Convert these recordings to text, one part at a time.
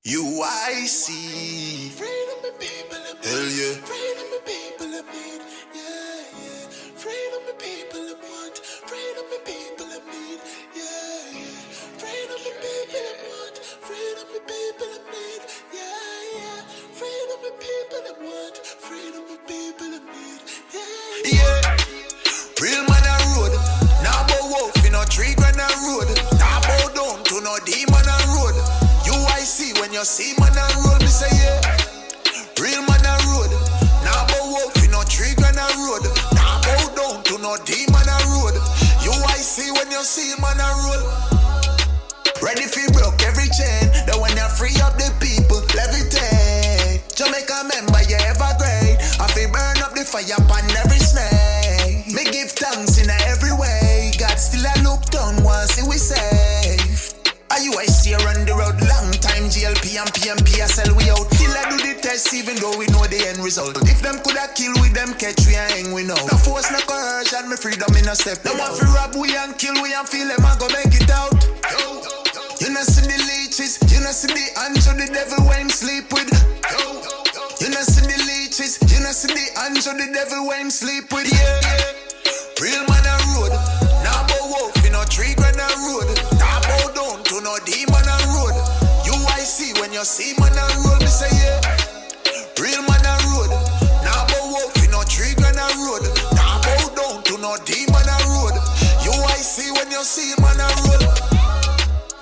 UIC. Freedom of people of need. Hell yeah. Freedom of people of need. Yeah, yeah. Freedom of people of want. Freedom of people of need. Yeah, yeah. Freedom of people of want. Freedom of people of need. Yeah, yeah. Freedom of people of want. Freedom of people of need. Yeah, yeah. Real man a road. Now bow wolf in a tree grand a road. Now bow down to no demon a road. UIC when you see man a road, me say yeah. Real man a road. Now bow wolf in a tree grand a road. Now bow down to no demon a road. UIC when you see man a road. Ready for broke every chain. That when you free up the people, levitate. Jamaica member, you ever great. I feel burn up the fire upon every snake. Me give thanks in every way. God still a look down once see we safe. UIC run the road long time. JLP and PNP I sell we out. Still I do the test even though we know the end result. If them coulda kill with them catch we and hang we know. No force no coercion, me freedom in a step. No want fi rob we and kill we and feel them and go make it out. You know see the leeches, you know see the hands of the devil when him sleep with. You know see the leeches, you know see the hands of the devil when him sleep with. Yeah, real man a road. Now bow wolf in a tree grand a road. Now bow down to no demon a road. UIC when you see man a road, me say yeah. Real man a road. Now bow wolf in a tree grand a road. Now bow down to no demon a road. UIC when you see man a road.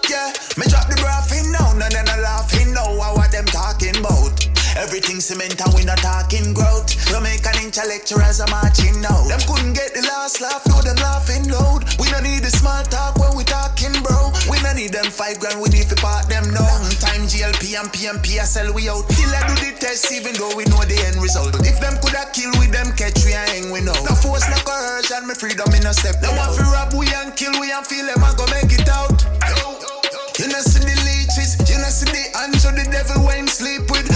Yeah, me drop the graphing now, and then I laughing now. What them talking about? Everything cement and we not talking growth. Jamaican intellectuals are marching now. Them couldn't get the last laugh, no them laughing loud. We don't need the small talk when we talking, bro. We don't need them 5 grand, we need to part them now. Long time JLP and PNP I sell we out. Still I do the test even though we know the end result. If them coulda kill with them catch we and hang we know. No force no coercion, me freedom in a step. Them want fi rob we and kill we and feel them and go make it out. You know see the leeches, you know see the hands of the devil when him sleep with.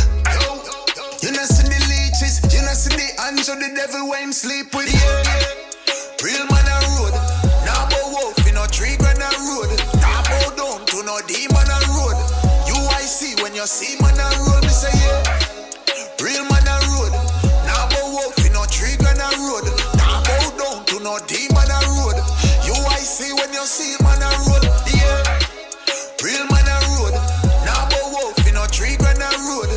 You know see the leeches, you know see the hands of the devil when him sleep with. Yeah, real man a road. Now bow wolf in a tree grand a road. Now bow down to no demon a road. UIC when you see man a road, me say yeah. Real man a road. Now bow wolf in a tree grand a road. Now bow down to no demon a road. UIC when you see man a road, yeah. Real man a road. Now bow wolf in a tree grand a road.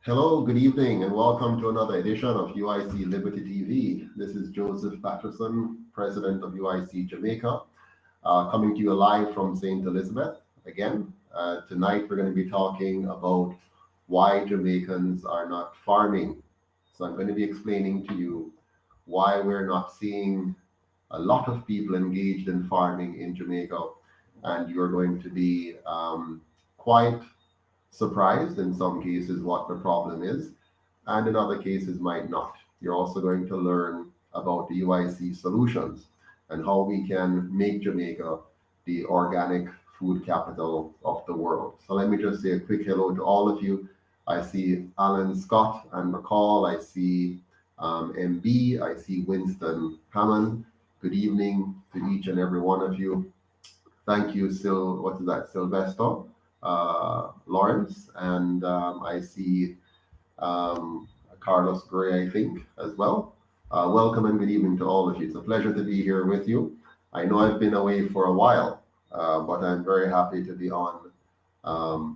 Hello, good evening, and welcome to another edition of UIC Liberty TV. This is Joseph Patterson, President of UIC Jamaica, coming to you live from St. Elizabeth again. Tonight we're going to be talking about why Jamaicans are not farming. So I'm going to be explaining to you why we're not seeing a lot of people engaged in farming in Jamaica, and you're going to be quite surprised in some cases what the problem is, and in other cases might not. You're also going to learn about the UIC solutions and how we can make Jamaica the organic food capital of the world. So let me just say a quick hello to all of you. I see Alan Scott and McCall. I see MB. I see Winston Hammond. Good evening to each and every one of you. Thank you, Sylvester. Lawrence, and I see Carlos Gray, I think, as well. Welcome and good evening to all of you. It's a pleasure to be here with you. I know I've been away for a while, but I'm very happy to be on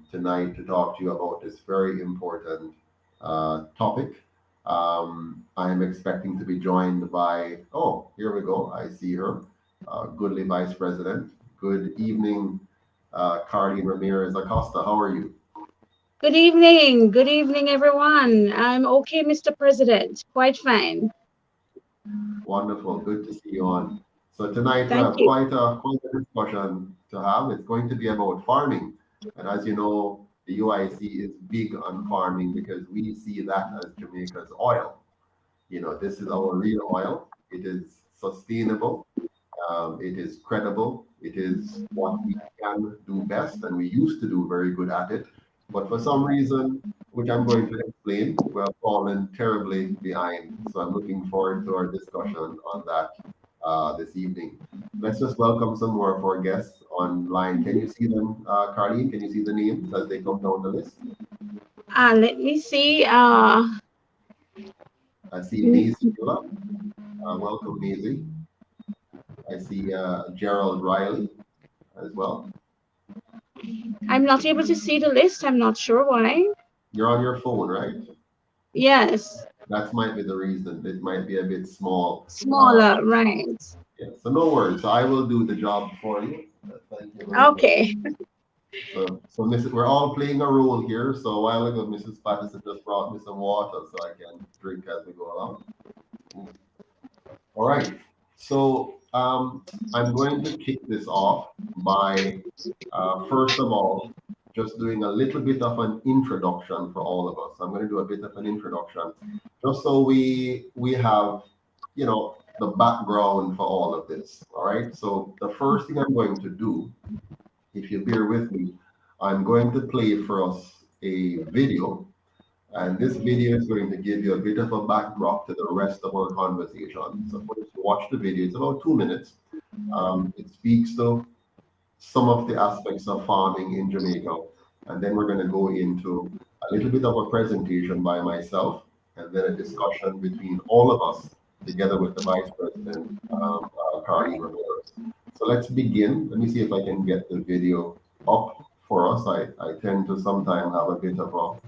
tonight to talk to you about this very important topic. I'm expecting to be joined by, here we go, I see her, goodly Vice President. Good evening, Carly Ramirez Acosta. How are you? Good evening. Good evening, everyone. I'm okay, Mr. President. Quite fine. Wonderful. Good to see you on. So tonight we Thank have you. quite a discussion to have. It's going to be about farming. And as you know, the UIC is big on farming because we see that as Jamaica's oil. You know, this is our real oil. It is sustainable. It is credible. It is what we can do best, and we used to do very good at it. But for some reason, which I'm going to explain, we have fallen terribly behind. So I'm looking forward to our discussion on that this evening. Let's just welcome some more of our guests online. Can you see them, Carlene? Can you see the names as they come down the list? Let me see. I see Maisie Miller. Welcome, Maisie. I see Gerald Riley as well. I'm not able to see the list. I'm not sure why. You're on your phone, right? Yes, That might be the reason. It might be a bit small. smaller, right. Yeah, so no worries. So I will do the job for you. Thank you very much. Okay. So Mrs., we're all playing a role here. So a while ago, Mrs. Patterson just brought me some water so I can drink as we go along. All right. So I'm going to kick this off by, first of all, just doing a little bit of an introduction for all of us. I'm going to do a bit of an introduction, just so we have, you know, the background for all of this. All right. So the first thing I'm going to do, if you bear with me, I'm going to play for us a video. And this video is going to give you a bit of a backdrop to the rest of our conversation. So for you to watch the video, it's about 2 minutes. It speaks to some of the aspects of farming in Jamaica. And then we're going to go into a little bit of a presentation by myself and then a discussion between all of us together with the Vice President, Carly Ramirez. So let's begin. Let me see if I can get the video up for us. I tend to sometimes have a bit of a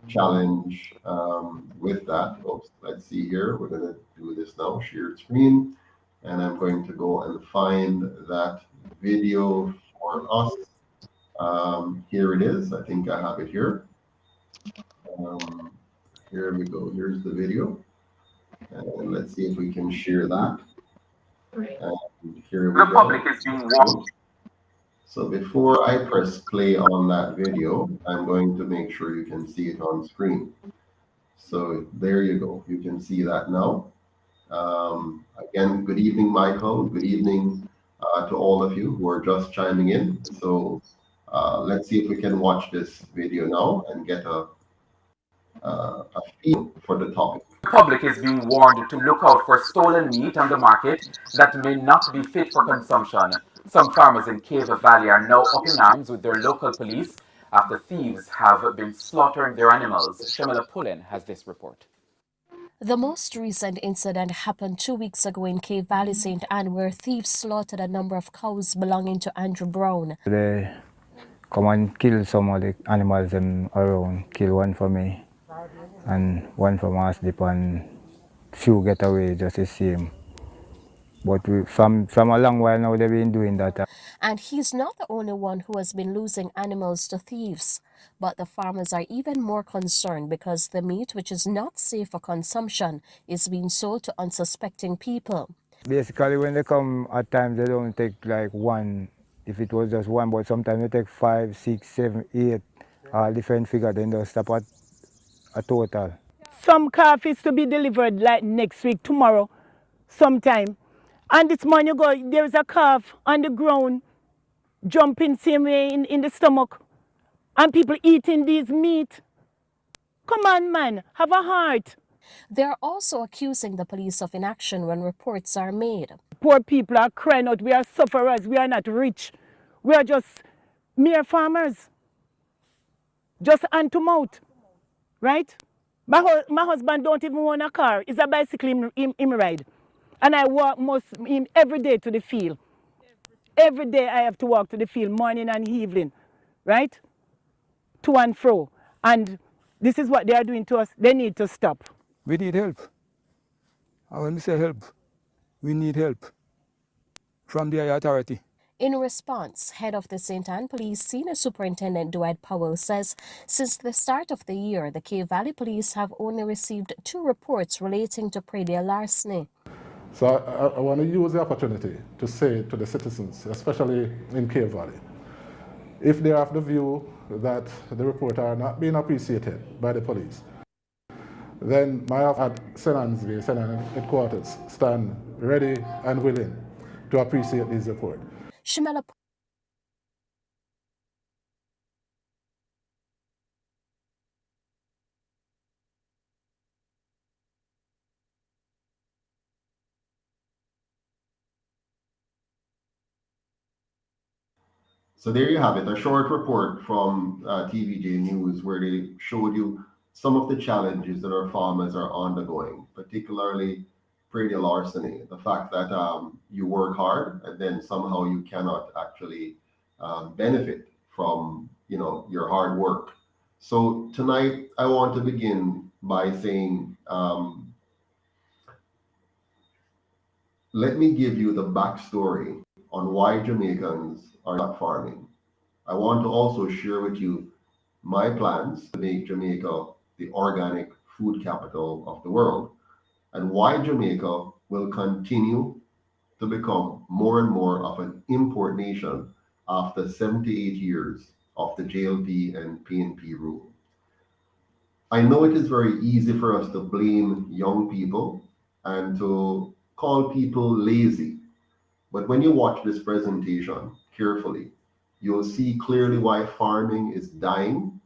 challenge with that. Oops, let's see here. We're going to do this now, shared screen. And I'm going to go and find that video for us. Here it is. I think I have it here. Here we go. Here's the video. And let's see if we can share that. And here we go. Public is being watched. So before I press play on that video, I'm going to make sure you can see it on screen. So there you go. You can see that now. Again, good evening, Michael. Good evening to all of you who are just chiming in. So let's see if we can watch this video now and get a feel for the topic. The public is being warned to look out for stolen meat on the market that may not be fit for consumption. Some farmers in Cave Valley are now up in arms with their local police after thieves have been slaughtering their animals. Shamila Pullen has this report. The most recent incident happened 2 weeks ago in Cave Valley, St. Anne, where thieves slaughtered a number of cows belonging to Andrew Brown. They come and kill some of the animals around, kill one for me and one for my sleep, and few get away just the same. But from a long while now they've been doing that. And he's not the only one who has been losing animals to thieves. But the farmers are even more concerned because the meat, which is not safe for consumption, is being sold to unsuspecting people. Basically, when they come, at times they don't take like one, if it was just one, but sometimes they take 5, 6, 7, 8, different figures, then they'll stop at a total. Some calf is to be delivered like next week, tomorrow, sometime. And this morning there's a calf on the ground, jumping same way in the stomach. And people eating these meat. Come on, man, have a heart. They're also accusing the police of inaction when reports are made. Poor people are crying out. We are sufferers. We are not rich. We are just mere farmers. Just hand to mouth, right? My husband don't even own a car. It's a bicycle him ride. And I walk him every day to the field. Every day I have to walk to the field, morning and evening, right? To and fro. And this is what they are doing to us. They need to stop. We need help. And when we say help, we need help from the authority. In response, head of the St. Anne Police Senior Superintendent Dwight Powell says since the start of the year, the Cave Valley Police have only received 2 reports relating to predial larceny. So I want to use the opportunity to say to the citizens, especially in Cave Valley, if they have the view that the report are not being appreciated by the police, then my at St. Anne's headquarters stand ready and willing to appreciate this report. Shamila So there you have it, a short report from TVJ News where they showed you some of the challenges that our farmers are undergoing, particularly predial larceny, the fact that you work hard and then somehow you cannot actually benefit from your hard work. So tonight I want to begin by saying, let me give you the backstory on why Jamaicans are not farming. I want to also share with you my plans to make Jamaica the organic food capital of the world, and why Jamaica will continue to become more and more of an import nation after 78 years of the JLP and PNP rule. I know it is very easy for us to blame young people and to call people lazy, but when you watch this presentation carefully, you'll see clearly why farming is dying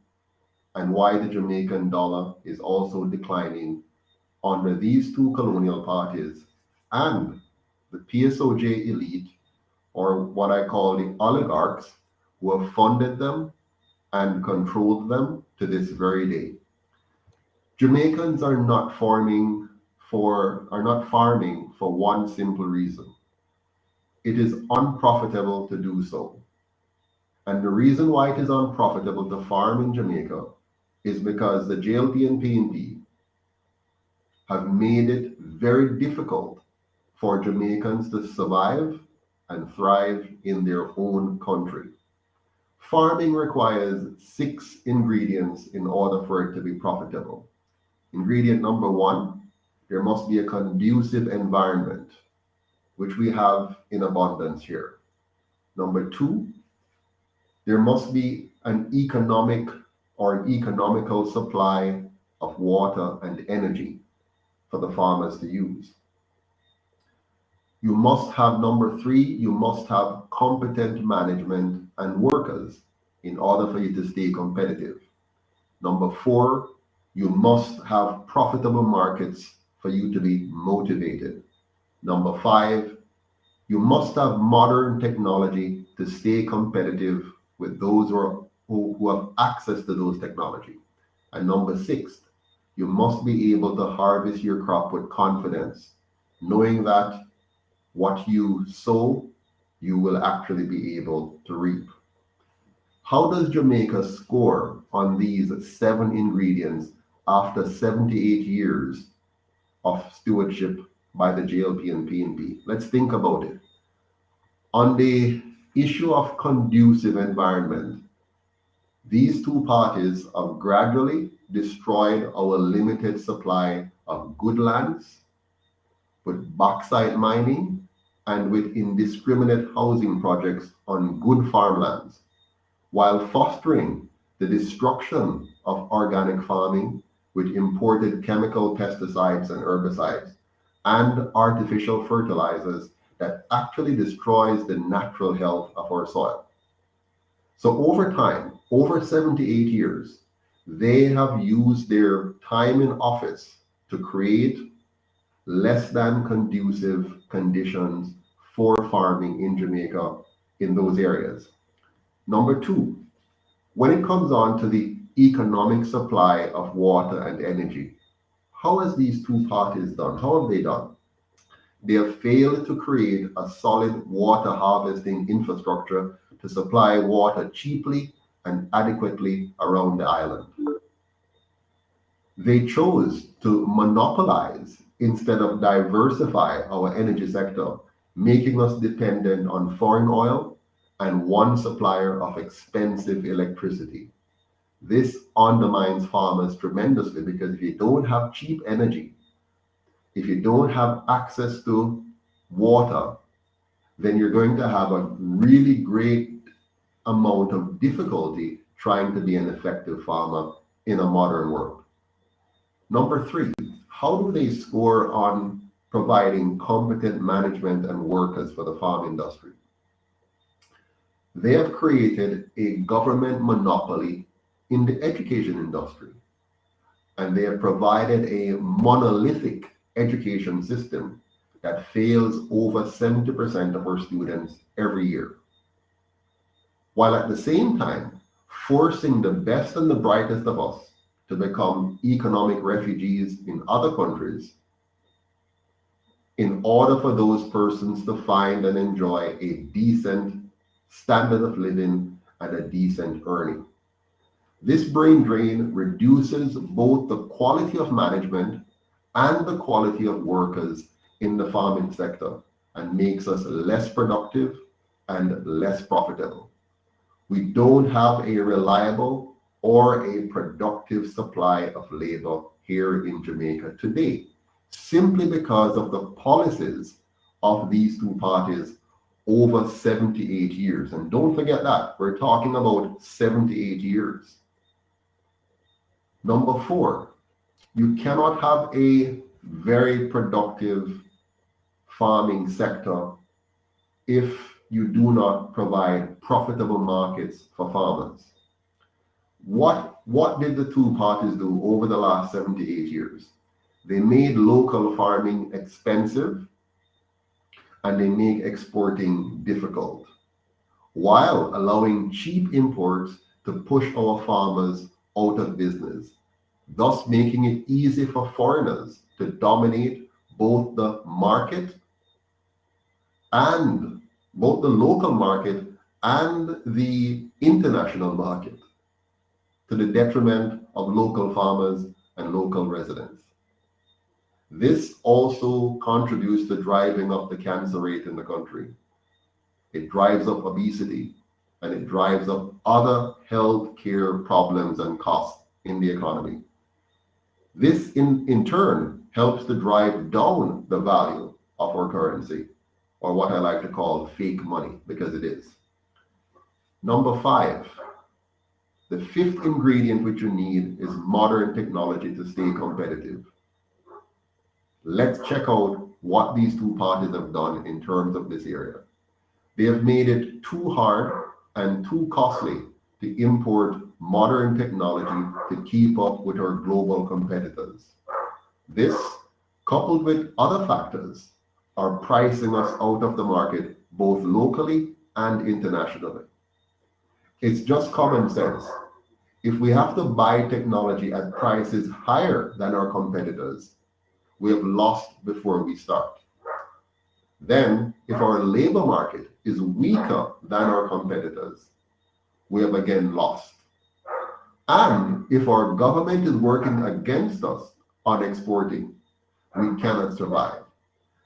and why the Jamaican dollar is also declining under these two colonial parties and the PSOJ elite, or what I call the oligarchs, who have funded them and controlled them to this very day. Jamaicans are not farming for one simple reason. It is unprofitable to do so. And the reason why it is unprofitable to farm in Jamaica is because the JLP and PNP have made it very difficult for Jamaicans to survive and thrive in their own country. Farming requires 6 ingredients in order for it to be profitable. Ingredient number 1, there must be a conducive environment, which we have in abundance here. Number 2, there must be an economical supply of water and energy for the farmers to use. You must have, number 3, you must have competent management and workers in order for you to stay competitive. Number 4, you must have profitable markets for you to be motivated. Number 5, you must have modern technology to stay competitive with those who have access to those technology. And number 6, you must be able to harvest your crop with confidence, knowing that what you sow, you will actually be able to reap. How does Jamaica score on these 7 ingredients after 78 years of stewardship by the JLP and PNP? Let's think about it. On the issue of conducive environment, these two parties have gradually destroyed our limited supply of good lands with bauxite mining and with indiscriminate housing projects on good farmlands, while fostering the destruction of organic farming with imported chemical pesticides and herbicides and artificial fertilizers that actually destroys the natural health of our soil. So over time, over 78 years, they have used their time in office to create less than conducive conditions for farming in Jamaica in those areas. Number 2, when it comes on to the economic supply of water and energy, how has these two parties done? How have they done? They have failed to create a solid water harvesting infrastructure to supply water cheaply and adequately around the island. They chose to monopolize instead of diversify our energy sector, making us dependent on foreign oil and one supplier of expensive electricity. This undermines farmers tremendously, because if you don't have cheap energy, if you don't have access to water, then you're going to have a really great amount of difficulty trying to be an effective farmer in a modern world. Number 3, how do they score on providing competent management and workers for the farm industry? They have created a government monopoly in the education industry, and they have provided a monolithic education system that fails over 70% of our students every year. while at the same time forcing the best and the brightest of us to become economic refugees in other countries in order for those persons to find and enjoy a decent standard of living and a decent earning. This brain drain reduces both the quality of management and the quality of workers in the farming sector and makes us less productive and less profitable. We don't have a reliable or a productive supply of labor here in Jamaica today, simply because of the policies of these two parties over 78 years. And don't forget that, we're talking about 78 years. Number 4, you cannot have a very productive farming sector if you do not provide profitable markets for farmers. What did the two parties do over the last 78 years? They made local farming expensive and they make exporting difficult, while allowing cheap imports to push our farmers out of business, thus making it easy for foreigners to dominate both the market and both the local market and the international market, to the detriment of local farmers and local residents. This also contributes to driving up the cancer rate in the country. It drives up obesity and it drives up other health care problems and costs in the economy. This in turn helps to drive down the value of our currency, or what I like to call fake money, because it is. Number 5, the 5th ingredient which you need is modern technology to stay competitive. Let's check out what these two parties have done in terms of this area. They have made it too hard and too costly to import modern technology to keep up with our global competitors. This, coupled with other factors, are pricing us out of the market both locally and internationally. It's just common sense. If we have to buy technology at prices higher than our competitors, we have lost before we start. Then, if our labor market is weaker than our competitors, we have again lost. And if our government is working against us on exporting, we cannot survive.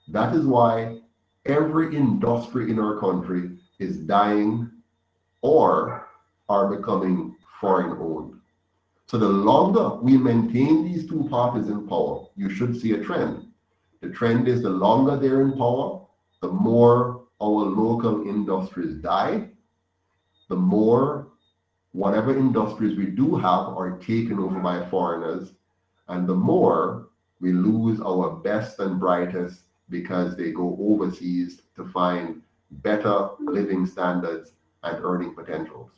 That is why every industry in our country is dying or are becoming foreign owned. So the longer we maintain these two parties in power, you should see a trend. The trend is the longer they're in power, the more our local industries die, the more whatever industries we do have are taken over by foreigners, and the more we lose our best and brightest because they go overseas to find better living standards and earning potentials.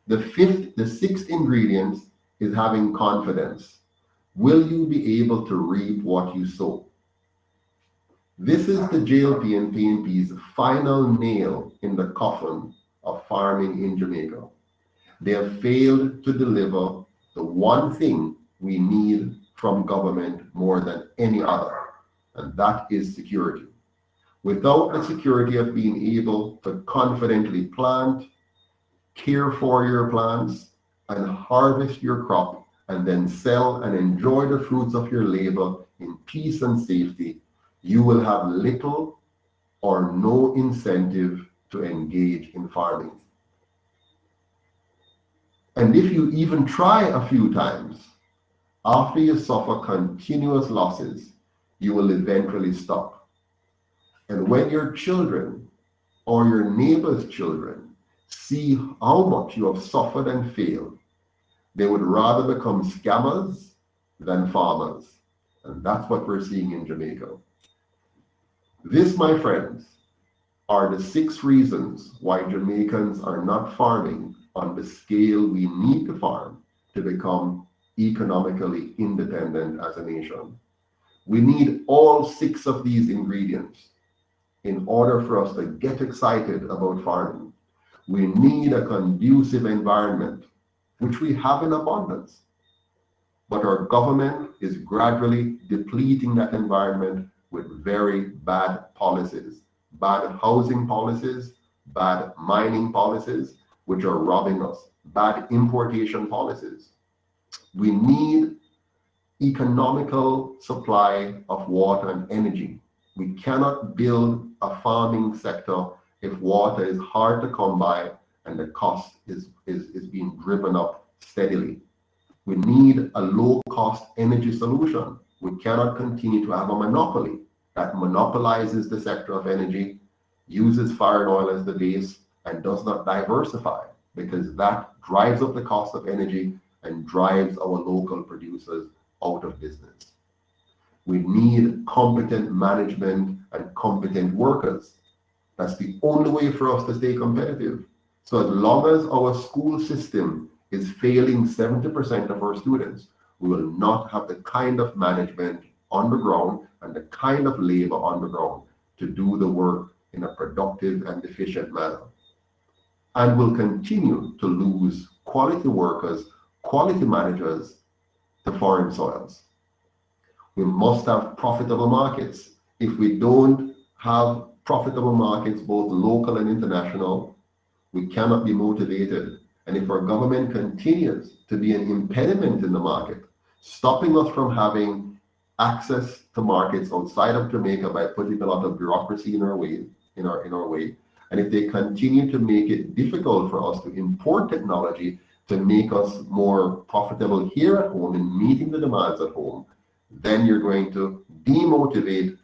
The 6th ingredient is having confidence. Will you be able to reap what you sow? This is the JLP and PNP's final nail in the coffin of farming in Jamaica. They have failed to deliver the one thing we need from government more than any other, and that is security. Without the security of being able to confidently plant, care for your plants, and harvest your crop, and then sell and enjoy the fruits of your labor in peace and safety, you will have little or no incentive to engage in farming. And if you even try a few times, after you suffer continuous losses, you will eventually stop. And when your children or your neighbor's children see how much you have suffered and failed, they would rather become scammers than farmers. And that's what we're seeing in Jamaica. This, my friends, are the 6 reasons why Jamaicans are not farming on the scale we need to farm to become economically independent as a nation. We need all 6 of these ingredients in order for us to get excited about farming. We need a conducive environment, which we have in abundance. But our government is gradually depleting that environment with very bad policies, bad housing policies, bad mining policies, which are robbing us, bad importation policies. We need economical supply of water and energy. We cannot build a farming sector if water is hard to come by and the cost is being driven up steadily. We need a low-cost energy solution. We cannot continue to have a monopoly that monopolizes the sector of energy, uses fire and oil as the base, and does not diversify, because that drives up the cost of energy and drives our local producers out of business. We need competent management and competent workers. That's the only way for us to stay competitive. So as long as our school system is failing 70% of our students, we will not have the kind of management on the ground and the kind of labor on the ground to do the work in a productive and efficient manner. And we'll continue to lose quality workers, quality managers to foreign soils. We must have profitable markets. If we don't have profitable markets, both local and international, we cannot be motivated. And if our government continues to be an impediment in the market, stopping us from having access to markets outside of Jamaica by putting a lot of bureaucracy in our way, and if they continue to make it difficult for us to import technology to make us more profitable here at home in meeting the demands at home, then you're going to demotivate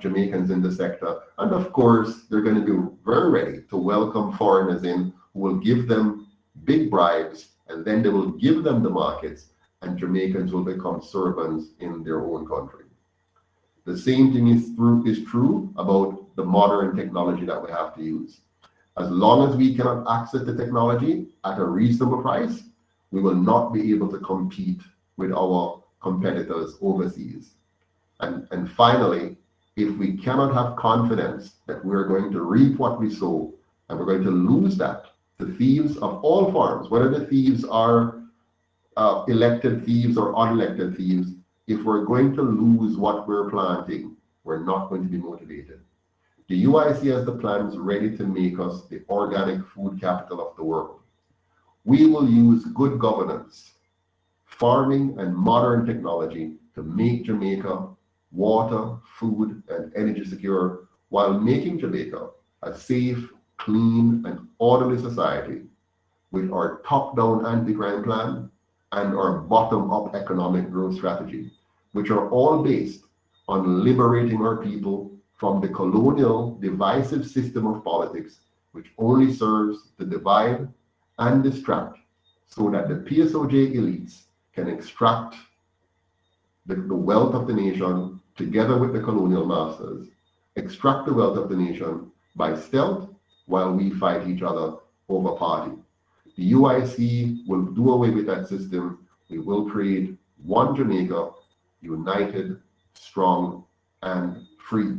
Jamaicans in the sector. And of course, they're going to be very ready to welcome foreigners in who will give them big bribes, and then they will give them the markets, and Jamaicans will become servants in their own country. The same thing is true about the modern technology that we have to use. As long as we cannot access the technology at a reasonable price, we will not be able to compete with our competitors overseas. And finally, if we cannot have confidence that we're going to reap what we sow, and we're going to lose that to thieves of all forms, whether the thieves are elected thieves or unelected thieves, if we're going to lose what we're planting, we're not going to be motivated. The UIC has the plans ready to make us the organic food capital of the world. We will use good governance, farming, and modern technology to make Jamaica water, food, and energy secure, while making Jamaica a safe, clean, and orderly society with our top-down anti-crime plan and our bottom-up economic growth strategy, which are all based on liberating our people from the colonial divisive system of politics, which only serves to divide and distract, so that the PSOJ elites can extract the wealth of the nation together with the colonial masters, extract the wealth of the nation by stealth while we fight each other over party. The UIC will do away with that system. We will create one Jamaica, united, strong, and free.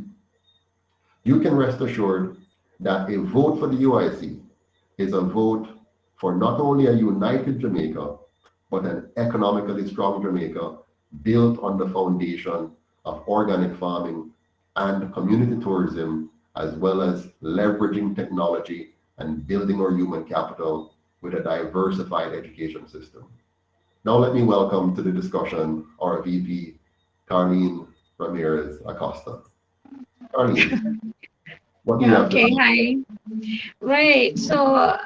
You can rest assured that a vote for the UIC is a vote for not only a united Jamaica, but an economically strong Jamaica built on the foundation of organic farming and community tourism, as well as leveraging technology and building our human capital with a diversified education system. Now let me welcome to the discussion our VP, Carlene Ramirez Acosta. Carlene, what do you have to say? Hi. Right. So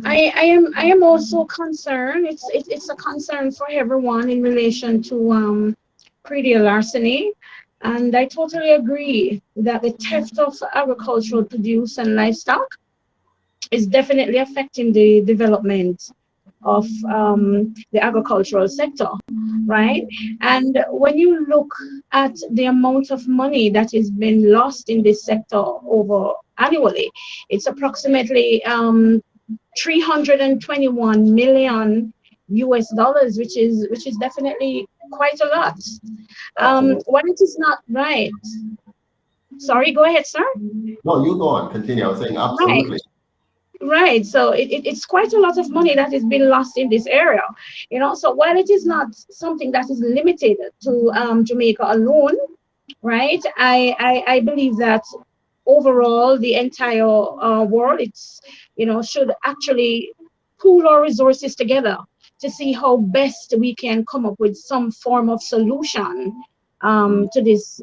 I am also concerned. It's a concern for everyone in relation to predial larceny. And I totally agree that the theft of agricultural produce and livestock is definitely affecting the development of the agricultural sector, right? And when you look at the amount of money that is being lost in this sector over annually, it's approximately 321 million US dollars, which is definitely quite a lot. When it is not right. Sorry, go ahead, sir. No, you go on, continue. I was saying absolutely. Right. So it's quite a lot of money that has been lost in this area. So while it is not something that is limited to Jamaica alone, right? I believe that overall the entire world, should actually pool our resources together to see how best we can come up with some form of solution to this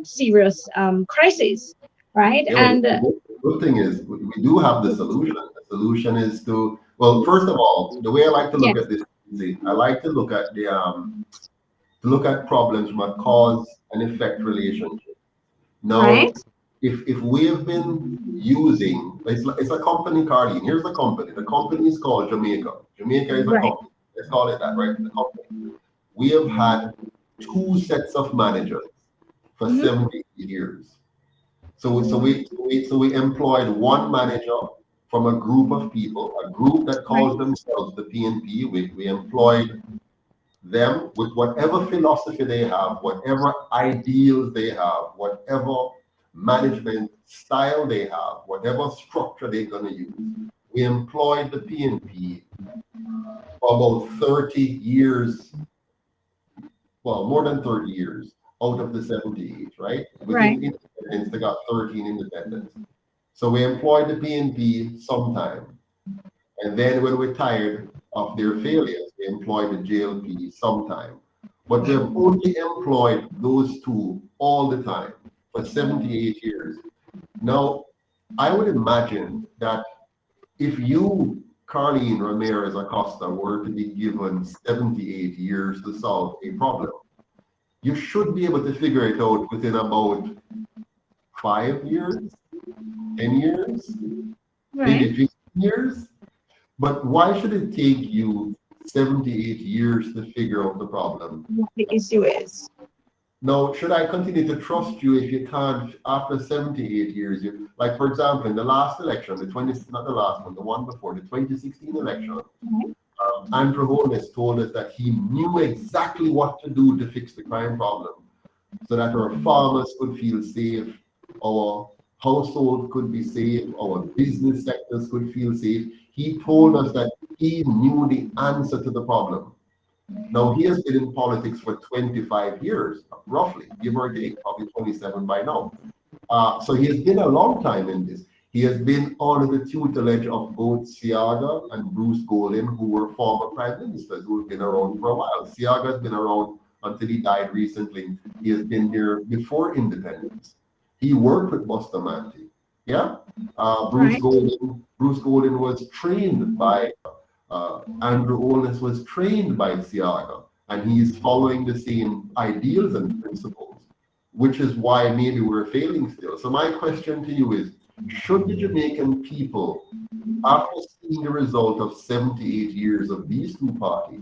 serious crisis, right? Yeah, well, And the good thing is we do have the solution. The solution is to, well, first of all, the way I like to look yes, at this, I like to look at problems from a cause and effect relationship. right, Now, if we have been using, it's a company, Carlene. Here's the company. The company is called Jamaica. Jamaica is a right. company. Let's call it that, right? The company. We have had two sets of managers for Mhm. 70 years. So we employed one manager from a group of people, a group that Right, calls themselves the PNP. We employed them with whatever philosophy they have, whatever ideals they have, whatever management style they have, whatever structure they're going to use. We employed the PNP for about 30 years, well, more than 30 years out of the 78, right? right, Within independence, they got 13 independents. So we employed the PNP sometime. And then when we're tired of their failures, we employed the JLP sometime. But we've only employed those two all the time for 78 years. Now, I would imagine that if you, Carlene Ramirez Acosta, were to be given 78 years to solve a problem, you should be able to figure it out within about 5 years, 10 years, maybe right. 15 years. But why should it take you 78 years to figure out the problem? What the issue is. Now, should I continue to trust you if you can't, after 78 years, like, for example, in the last election, not the last one, the one before, the 2016 election, Andrew Holness told us that he knew exactly what to do to fix the crime problem so that our farmers could feel safe, our household could be safe, our business sectors could feel safe. He told us that he knew the answer to the problem. Now, he has been in politics for 25 years, roughly, give or take, probably 27 by now. So he has been a long time in this. He has been under the tutelage of both Siaga and Bruce Golding, who were former prime ministers who have been around for a while. Siaga has been around until he died recently. He has been there before independence. He worked with Bustamante. Yeah, Right, Bruce Golding was trained by Andrew Holness, was trained by Siaga, and he's following the same ideals and principles, which is why maybe we're failing still. So my question to you is, should the Jamaican people, after seeing the result of 78 years of these two parties,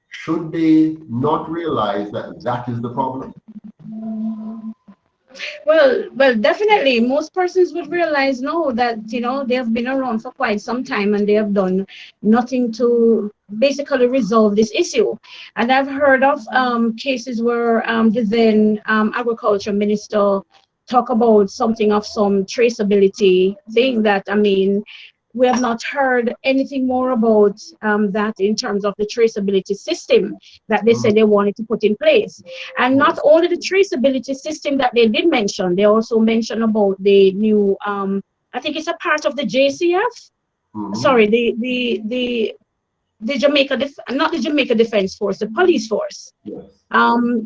should they not realize that that is the problem? well, definitely. Most persons would realize no, that they have been around for quite some time and they have done nothing to basically resolve this issue. And I've heard of cases where the then agriculture minister talk about something of some traceability thing that, I mean, we have not heard anything more about that in terms of the traceability system that they said they wanted to put in place. And not Yes. only the traceability system that they did mention, they also mentioned about the new, I think it's a part of the JCF. Mhm. Sorry, the Jamaica, not the Jamaica Defense Force, the police force. Yes.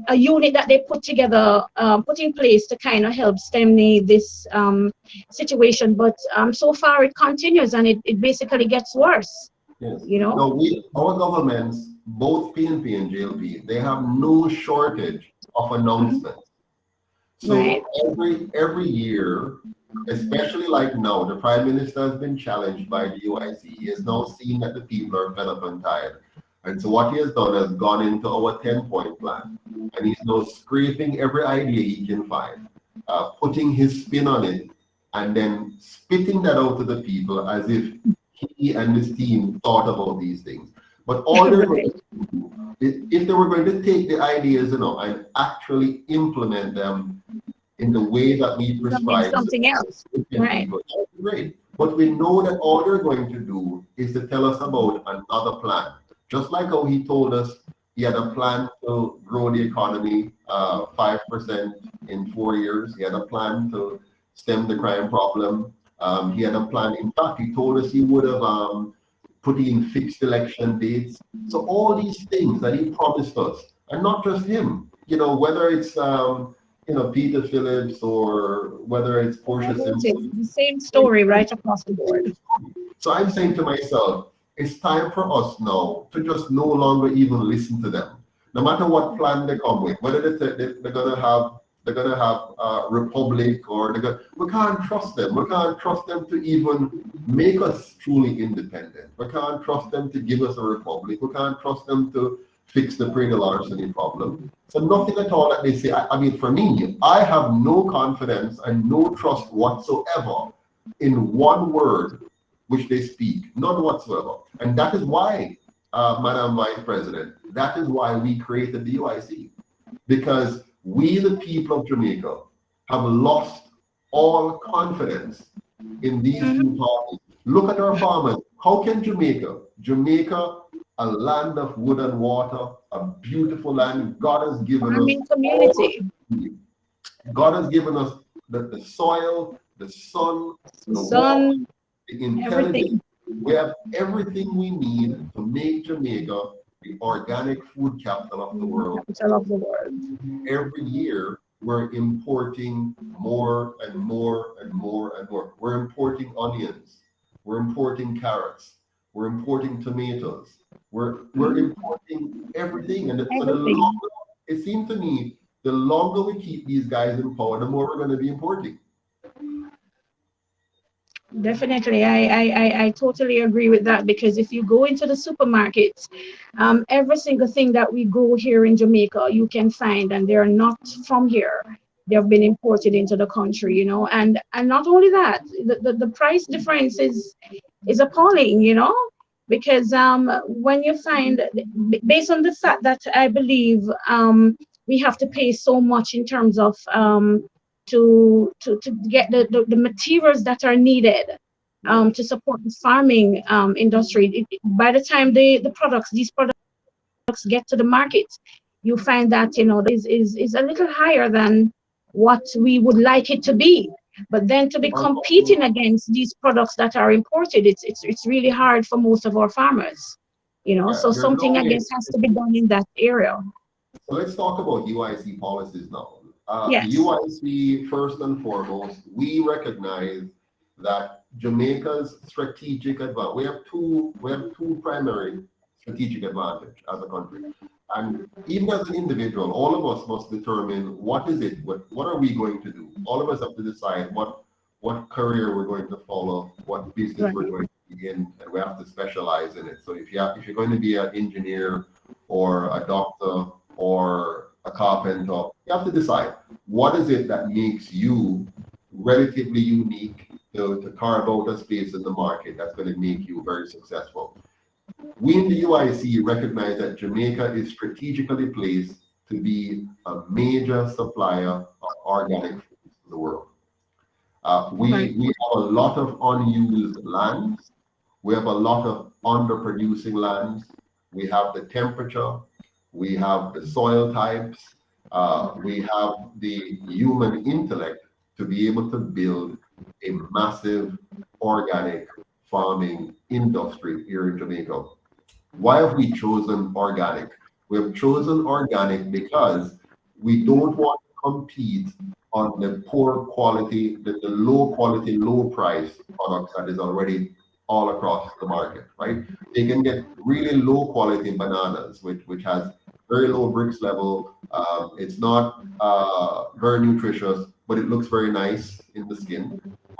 A unit that they put together, put in place to kind of help stem this situation. But so far it continues and it basically gets worse, Yes. you know? No, our governments, both PNP and JLP, they have no shortage of Mhm. announcements. Right, So every year, especially like now, the Prime Minister has been challenged by the UIC. He has now seen that the people are fed up and tired. And so what he has done is gone into our 10-point plan. And he's now scraping every idea he can find, putting his spin on it, and then spitting that out to the people as if he and his team thought about these things. But all they're going right. to do, if they were going to take the ideas, and actually implement them in the way that we That means prescribe, so something else. that Right. people, that would be great. But we know that all they're going to do is to tell us about another plan. Just like how he told us he had a plan to grow the economy 5% in 4 years. He had a plan to stem the crime problem. He had a plan. In fact, he told us he would have put in fixed election dates. So all these things that he promised us, and not just him, whether it's Peter Phillips or whether it's Portia Simpson. The same story right across the board. So I'm saying to myself, it's time for us now to just no longer even listen to them. No matter what plan they come with, whether they're gonna have Republic or we can't trust them. We can't trust them to even make us truly independent. We can't trust them to give us a republic. We can't trust them to fix the pre larceny problem. So nothing at all that they say. I mean, for me, I have no confidence and no trust whatsoever in one word which they speak, none whatsoever. And that is why, Madam Vice President, that is why we created the UIC. Because we, the people of Jamaica, have lost all confidence in these two parties. Look at our farmers. How can Jamaica, a land of wood and water, a beautiful land, God has given us community. God has given us the soil, the sun, the sun, water, the intelligence. everything. We have everything we need to make Jamaica the organic food capital of the world. Every year, we're importing more and more and more and more. We're importing onions. We're importing carrots. We're importing tomatoes. We're importing everything. And so the longer, it seems to me, the longer we keep these guys in power, the more we're going to be importing. Definitely, I totally agree with that, because if you go into the supermarkets, every single thing that we grow here in Jamaica, you can find, and they're not from here. They have been imported into the country, and not only that, the price difference is appalling, because when you find, based on the fact that I believe we have to pay so much in terms of to get the materials that are needed to support the farming industry. By the time these products get to the market, you find that is a little higher than what we would like it to be. But then to be competing against these products that are imported, it's really hard for most of our farmers. So something, I guess, has to be done in that area. So let's talk about UIC policies now. Yes. The UIC, first and foremost, we recognize that Jamaica's strategic advantage. We have two primary strategic advantage as a country, and even as an individual, all of us must determine what are we going to do. All of us have to decide what career we're going to follow, what business we're going to begin, and we have to specialize in it. So if you're going to be an engineer or a doctor or a carpenter, you have to decide what is it that makes you relatively unique to carve out a space in the market that's going to make you very successful. We in the UIC recognize that Jamaica is strategically placed to be a major supplier of organic food to the world. We have a lot of unused lands. We have a lot of underproducing lands. We have the temperature. We have the soil types. We have the human intellect to be able to build a massive organic farming industry here in Jamaica. Why have we chosen organic? We have chosen organic because we don't want to compete on the poor quality, the low quality, low price products that is already all across the market, right? They can get really low quality bananas, which has very low bricks level. It's not very nutritious, but it looks very nice in the skin.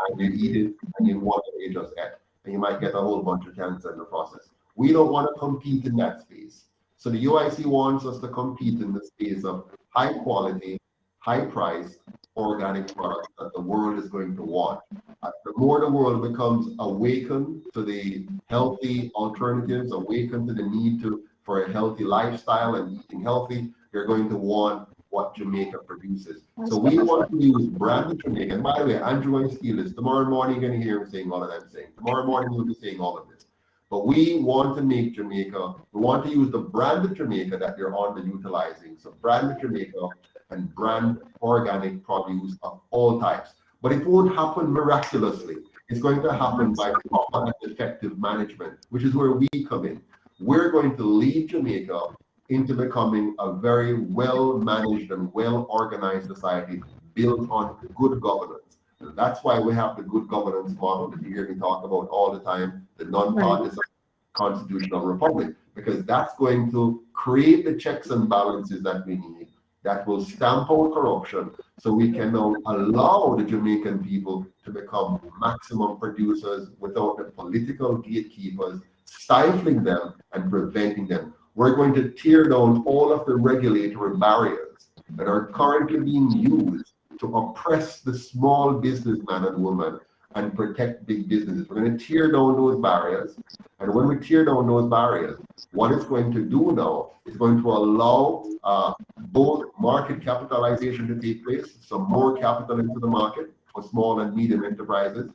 And you eat it and you want to just eat, and you might get a whole bunch of cancer in the process. We don't want to compete in that space. So the UIC wants us to compete in the space of high quality, high price, organic products that the world is going to want. The more the world becomes awakened to the healthy alternatives, awakened to the need for a healthy lifestyle and eating healthy, you're going to want what Jamaica produces. So we want to use branded Jamaica. And by the way, Andrew and Steele is tomorrow morning you're going to hear him saying all of that I'm saying. Tomorrow morning we'll be saying all of this. But we want to make Jamaica, we want to use the branded Jamaica that you're underutilizing. So branded Jamaica and brand organic produce of all types. But it won't happen miraculously. It's going to happen by proper and effective management, which is where we come in. We're going to lead Jamaica into becoming a very well-managed and well-organized society built on good governance. And that's why we have the good governance model that you hear me talk about all the time, the non-partisan constitutional republic, because that's going to create the checks and balances that we need, that will stamp out corruption, so we can now allow the Jamaican people to become maximum producers without the political gatekeepers stifling them and preventing them. We're going to tear down all of the regulatory barriers that are currently being used to oppress the small businessman and woman and protect big businesses. We're going to tear down those barriers. And when we tear down those barriers, what it's going to do now is going to allow both market capitalization to take place, so more capital into the market for small and medium enterprises,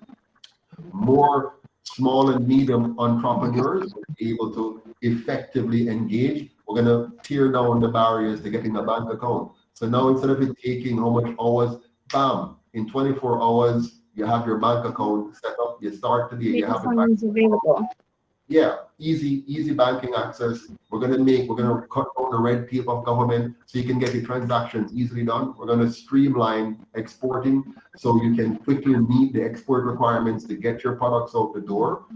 more small and medium entrepreneurs able to effectively engage. We're going to tear down the barriers to getting a bank account. So now instead of it taking how much hours, bam, in 24 hours, you have your bank account set up, you start today, you have funds available. Yeah, easy banking access. We're gonna cut down the red tape of government so you can get your transactions easily done. We're gonna streamline exporting so you can quickly meet the export requirements to get your products out the door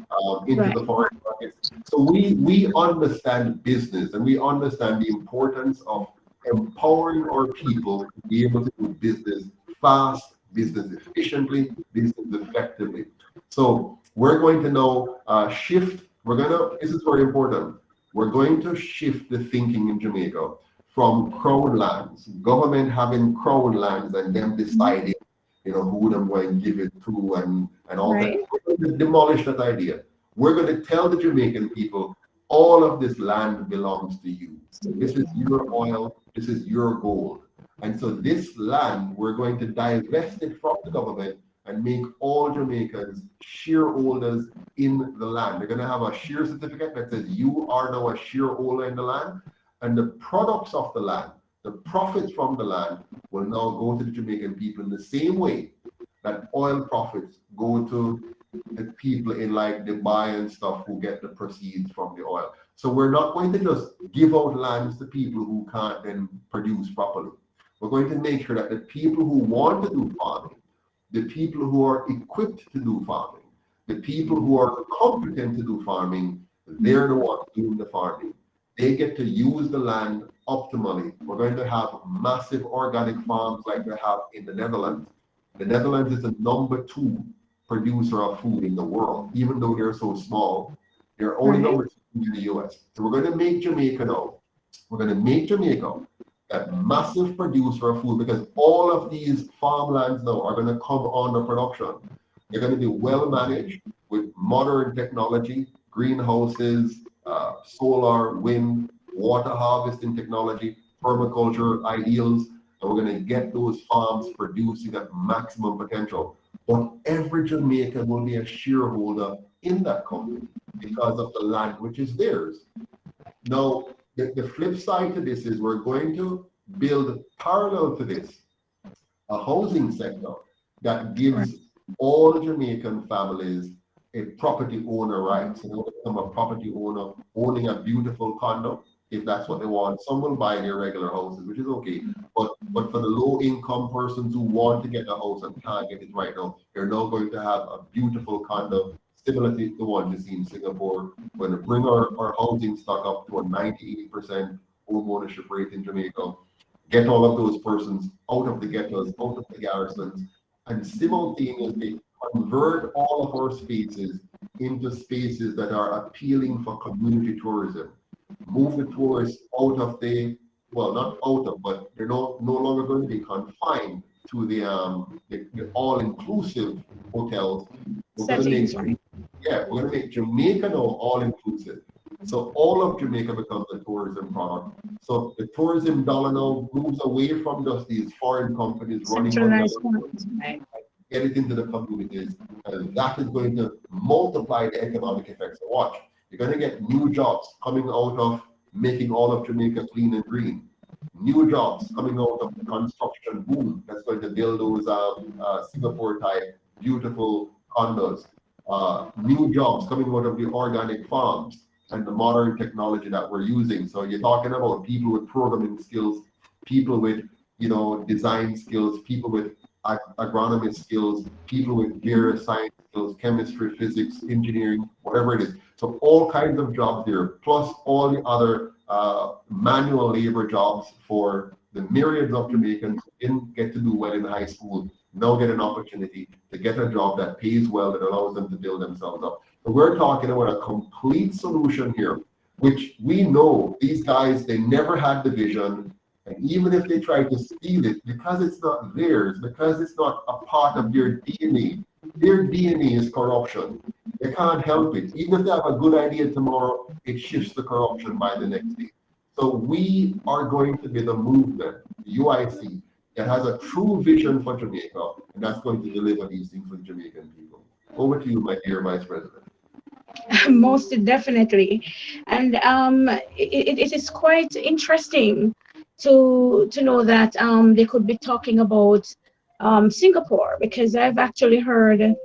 into the foreign markets. So we understand business and we understand the importance of empowering our people to be able to do business fast, business efficiently, business effectively. So we're going to now shift. This is very important. We're going to shift the thinking in Jamaica from crown lands, government having crown lands and them deciding, who them going to give it to and all that. We're going to demolish that idea. We're going to tell the Jamaican people, all of this land belongs to you. This is your oil, this is your gold. And so this land, we're going to divest it from the government and make all Jamaicans shareholders in the land. They're going to have a share certificate that says you are now a shareholder in the land, and the products of the land, the profits from the land, will now go to the Jamaican people in the same way that oil profits go to the people in like Dubai and stuff who get the proceeds from the oil. So we're not going to just give out lands to people who can't then produce properly. We're going to make sure that the people who want to do farming, the people who are equipped to do farming, the people who are competent to do farming, they're the ones doing the farming. They get to use the land optimally. We're going to have massive organic farms like they have in the Netherlands. The Netherlands is the #2 producer of food in the world, even though they're so small. They're only #2 in the US. So we're going to make Jamaica now. We're going to make Jamaica that massive producer of food, because all of these farmlands now are going to come under production. They're going to be well managed with modern technology, greenhouses, solar, wind, water harvesting technology, permaculture ideals, and we're going to get those farms producing at maximum potential. But every Jamaican will be a shareholder in that company because of the land which is theirs. Now, the flip side to this is we're going to build parallel to this a housing sector that gives all Jamaican families a property owner right. So they'll become a property owner owning a beautiful condo if that's what they want. Some will buy their regular houses, which is okay. But for the low income persons who want to get a house and can't get it right now, they're now going to have a beautiful condo similar to the one you see in Singapore. We're going to bring our housing stock up to a 98% home ownership rate in Jamaica, get all of those persons out of the ghettos, out of the garrisons, and simultaneously convert all of our spaces into spaces that are appealing for community tourism. Move the tourists out of not out of, but they're no longer going to be confined to the all-inclusive hotels. We're going to make Jamaica now all-inclusive. So all of Jamaica becomes a tourism product. So the tourism dollar now moves away from just these foreign companies running money Centralized ones, right? get it into the communities, and that is going to multiply the economic effects. So watch, you're going to get new jobs coming out of making all of Jamaica clean and green. New jobs coming out of the construction boom that's going to build those Singapore type beautiful condos. New jobs coming out of the organic farms and the modern technology that we're using. So you're talking about people with programming skills, people with design skills, people with agronomy skills, people with gear science skills, chemistry, physics, engineering, whatever it is. So all kinds of jobs there, plus all the other manual labor jobs for the myriads of Jamaicans who didn't get to do well in high school, now get an opportunity to get a job that pays well, that allows them to build themselves up. So we're talking about a complete solution here, which we know these guys, they never had the vision. And even if they try to steal it, because it's not theirs, because it's not a part of their DNA is corruption. They can't help it. Even if they have a good idea tomorrow, it shifts to corruption by the next day. So we are going to be the movement, the UIC, that has a true vision for Jamaica, and that's going to deliver these things for the Jamaican people. Over to you, my dear Vice President. Most definitely. And it is quite interesting to know that they could be talking about Singapore, because I've actually heard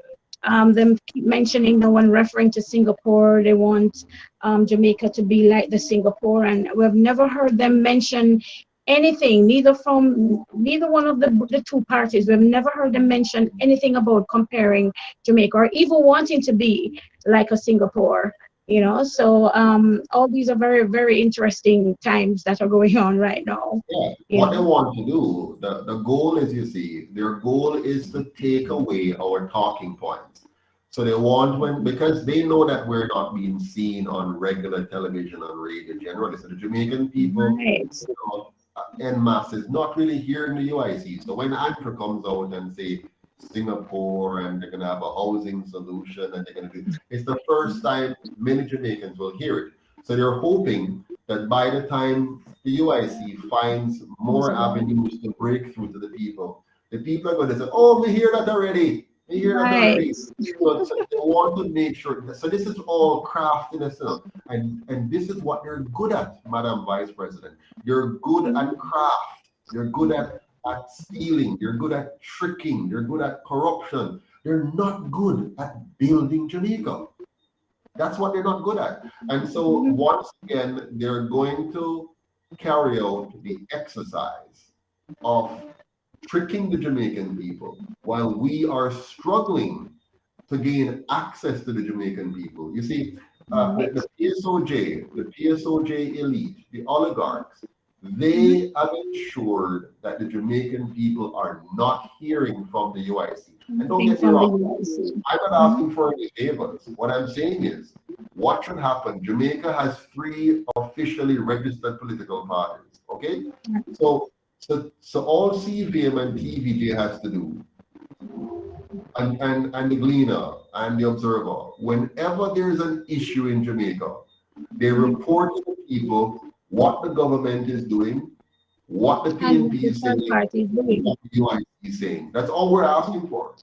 them keep mentioning, no one referring to Singapore. They want Jamaica to be like the Singapore, and we've never heard them mention anything, neither one of the two parties. We've never heard them mention anything about comparing Jamaica or even wanting to be like a Singapore. So all these are very, very interesting times that are going on right now. Yeah, what they want to do, the goal is, their goal is to take away our talking points. So they want, because they know that we're not being seen on regular television, on radio generally. So the Jamaican people, Right. en masse is not really hearing the UIC. So when Andrew comes out and say Singapore and they're going to have a housing solution and they're going to do, it's the first time many Jamaicans will hear it. So they're hoping that by the time the UIC finds more avenues to break through to the people are going to say, oh, we hear that already. We hear that already. So they want to make sure. So this is all craftiness, and this is what you're good at, Madam Vice President. You're good at craft. You're good at stealing. You're good at tricking. You're good at corruption. You're not good at building Jamaica. That's what they're not good at. And so once again, they're going to carry out the exercise of tricking the Jamaican people while we are struggling to gain access to the Jamaican people. You see, the PSOJ elite, the oligarchs, they have ensured that the Jamaican people are not hearing from the UIC. And don't get me wrong, I'm not asking for any favors. What I'm saying is, what should happen? Jamaica has 3 officially registered political parties, okay? So all CVM and TVJ has to do, and the Gleaner and the Observer, whenever there's an issue in Jamaica, they report to the people what the government is doing, what the PNP is saying, what the UIC is saying. That's all we're asking for.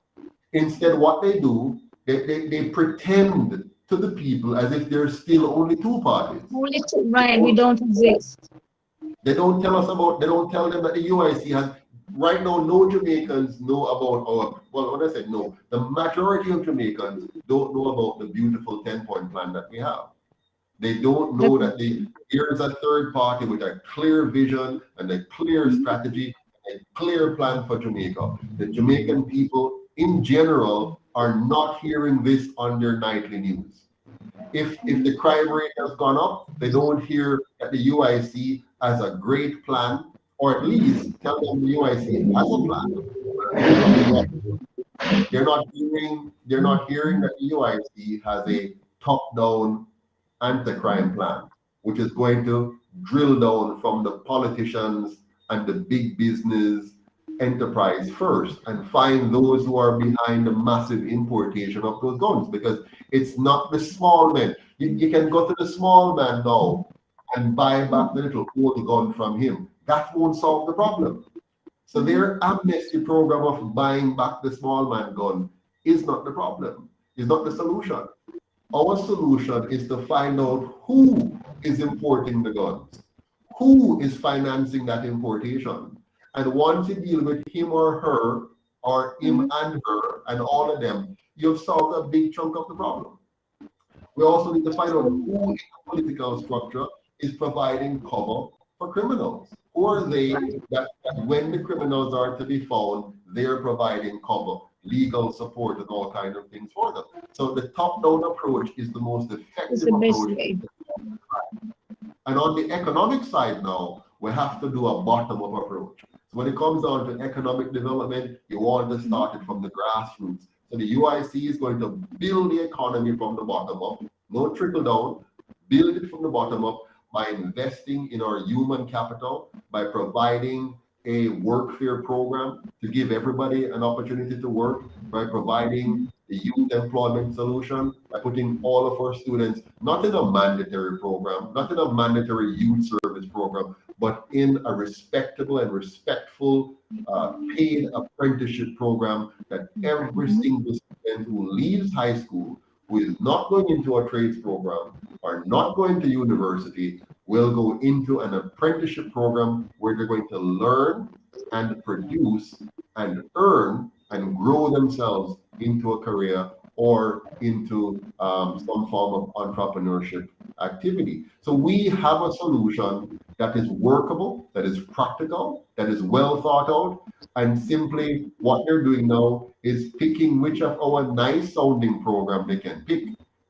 Instead, what they do, they pretend to the people as if there's still only 2 parties. Only 2, right? We don't exist. They don't tell them that the UIC has, right now, no Jamaicans know about when I said no, the majority of Jamaicans don't know about the beautiful 10-point plan that we have. They don't know that here's a third party with a clear vision and a clear strategy, a clear plan for Jamaica. The Jamaican people in general are not hearing this on their nightly news. If the crime rate has gone up, they don't hear that the UIC has a great plan, or at least tell them the UIC has a plan. They're not hearing that the UIC has a top-down anti-crime plan, which is going to drill down from the politicians and the big business enterprise first and find those who are behind the massive importation of those guns, because it's not the small men. You can go to the small man now and buy back the little old gun from him. That won't solve the problem. So their amnesty program of buying back the small man gun is not the problem, is not the solution. Our solution is to find out who is importing the guns, who is financing that importation. And once you deal with him or her, or him and her, and all of them, you've solved a big chunk of the problem. We also need to find out who in the political structure is providing cover for criminals. Who are they that when the criminals are to be found, they're providing cover, legal support, and all kinds of things for them. So the top-down approach is the most effective approach. And on the economic side now, we have to do a bottom-up approach. So when it comes down to economic development, you want to start it from the grassroots. So the UIC is going to build the economy from the bottom up, no trickle down, build it from the bottom up by investing in our human capital, by providing a workfare program to give everybody an opportunity to work, by providing the youth employment solution, by putting all of our students not in a mandatory program, not in a mandatory youth service program, but in a respectable and respectful paid apprenticeship program that every single student who leaves high school, who is not going into a trades program or not going to university, will go into an apprenticeship program where they're going to learn and produce and earn and grow themselves into a career or into some form of entrepreneurship activity. So we have a solution that is workable, that is practical, that is well thought out, and simply what they're doing now is picking which of our nice sounding program they can pick,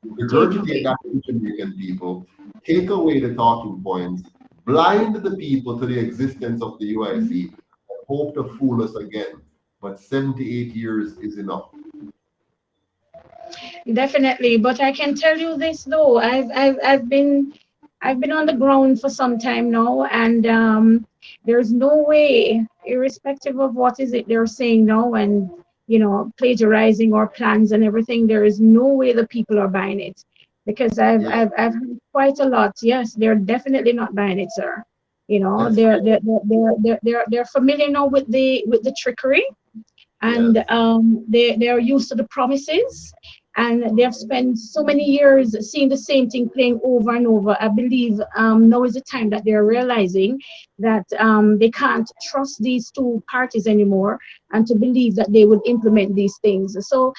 regurgitate that to Jamaican people, take away the talking points, blind the people to the existence of the UIC, and hope to fool us again. But 78 years is enough. Definitely, but I can tell you this though, I've been on the ground for some time now, and there's no way, irrespective of what is it they're saying now, and plagiarizing our plans and everything, there is no way the people are buying it, because I've heard quite a lot. Yes, they're definitely not buying it, sir. They're familiar now with the trickery, and they're used to the promises, and they've spent so many years seeing the same thing playing over and over. I believe now is the time that they're realizing that they can't trust these two parties anymore, and to believe that they would implement these things. So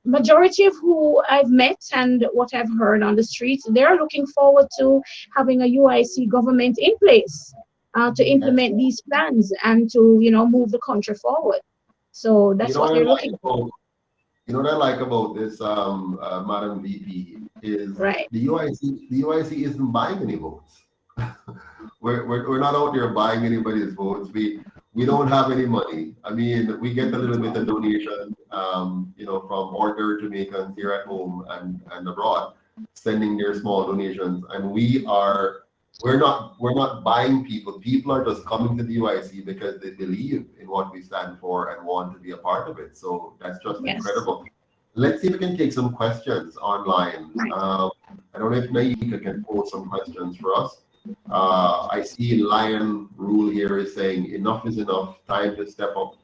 majority of who I've met and what I've heard on the streets, they're looking forward to having a UIC government in place to implement these plans and to move the country forward. So that's what they're looking for. You know what I like about this, Madam VP, is the UIC isn't buying any votes. we're not out there buying anybody's votes. We don't have any money. I mean, we get a little bit of donation, from other Jamaicans here at home and abroad, sending their small donations, and we're not buying people. People are just coming to the UIC because they believe in what we stand for and want to be a part of it. So that's just incredible. Let's see if we can take some questions online. I don't know if Naika can post some questions for us. I see Lion Rule here is saying enough is enough, time to step up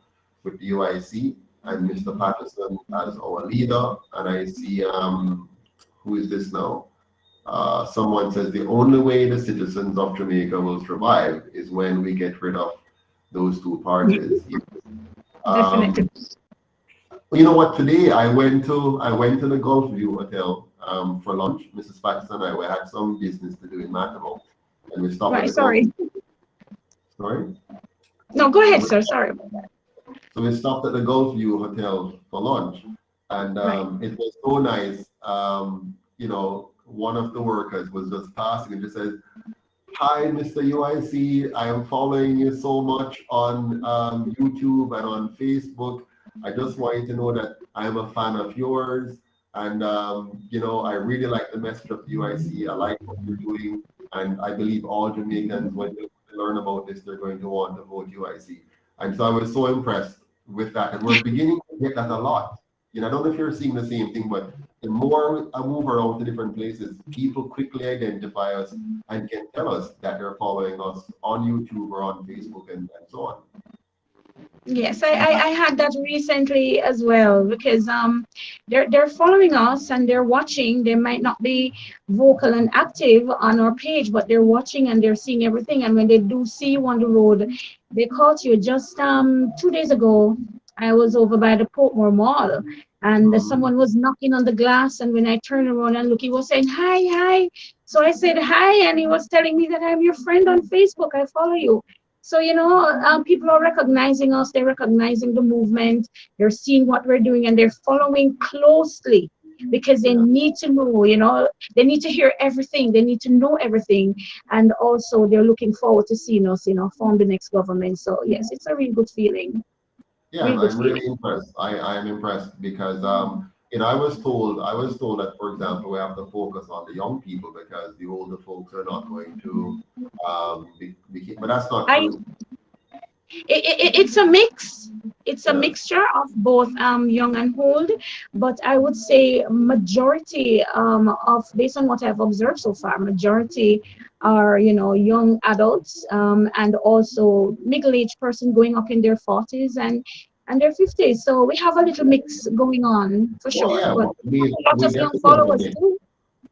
with the UIC and Mr. Patterson as our leader. And I see, who is this now? Someone says the only way the citizens of Jamaica will survive is when we get rid of those two parties. Definitely. You know what? Today I went to the Gulf View Hotel for lunch. Mrs. Patterson and I had some business to do in Matamo, and we stopped. At the sorry. Sorry. No, go ahead, sir. Sorry about that. So we stopped at the Gulf View Hotel for lunch, and it was so nice. One of the workers was just passing and just says, "Hi, Mr. UIC, I am following you so much on YouTube and on Facebook. I just want you to know that I'm a fan of yours, and I really like the message of the UIC. I like what you're doing, and I believe all Jamaicans, when they learn about this, they're going to want to vote UIC." And so I was so impressed with that, and we're beginning to get that a lot. I don't know if you're seeing the same thing, but the more I move around to different places, people quickly identify us and can tell us that they're following us on YouTube or on Facebook and so on. Yes, I had that recently as well because they're following us and they're watching. They might not be vocal and active on our page, but they're watching and they're seeing everything. And when they do see you on the road, they caught you. Just 2 days ago, I was over by the Portmore Mall and someone was knocking on the glass. And when I turned around and looked, he was saying, "Hi, hi." So I said, "Hi," and he was telling me that I'm your friend on Facebook. I follow you. So, people are recognizing us, they're recognizing the movement, they're seeing what we're doing, and they're following closely because they need to know, they need to hear everything, they need to know everything. And also, they're looking forward to seeing us, form the next government. So, yes, it's a really good feeling. Yeah, I'm really impressed. I'm impressed because I was told that, for example, we have to focus on the young people because the older folks are not going to but that's not true. It's a mix. It's a mixture of both young and old, but I would say majority of based on what I've observed so far, majority are young adults and also middle-aged person going up in their 40s and their 50s. So we have a little mix going on for sure. Yeah, But we a lot of young definitely followers too.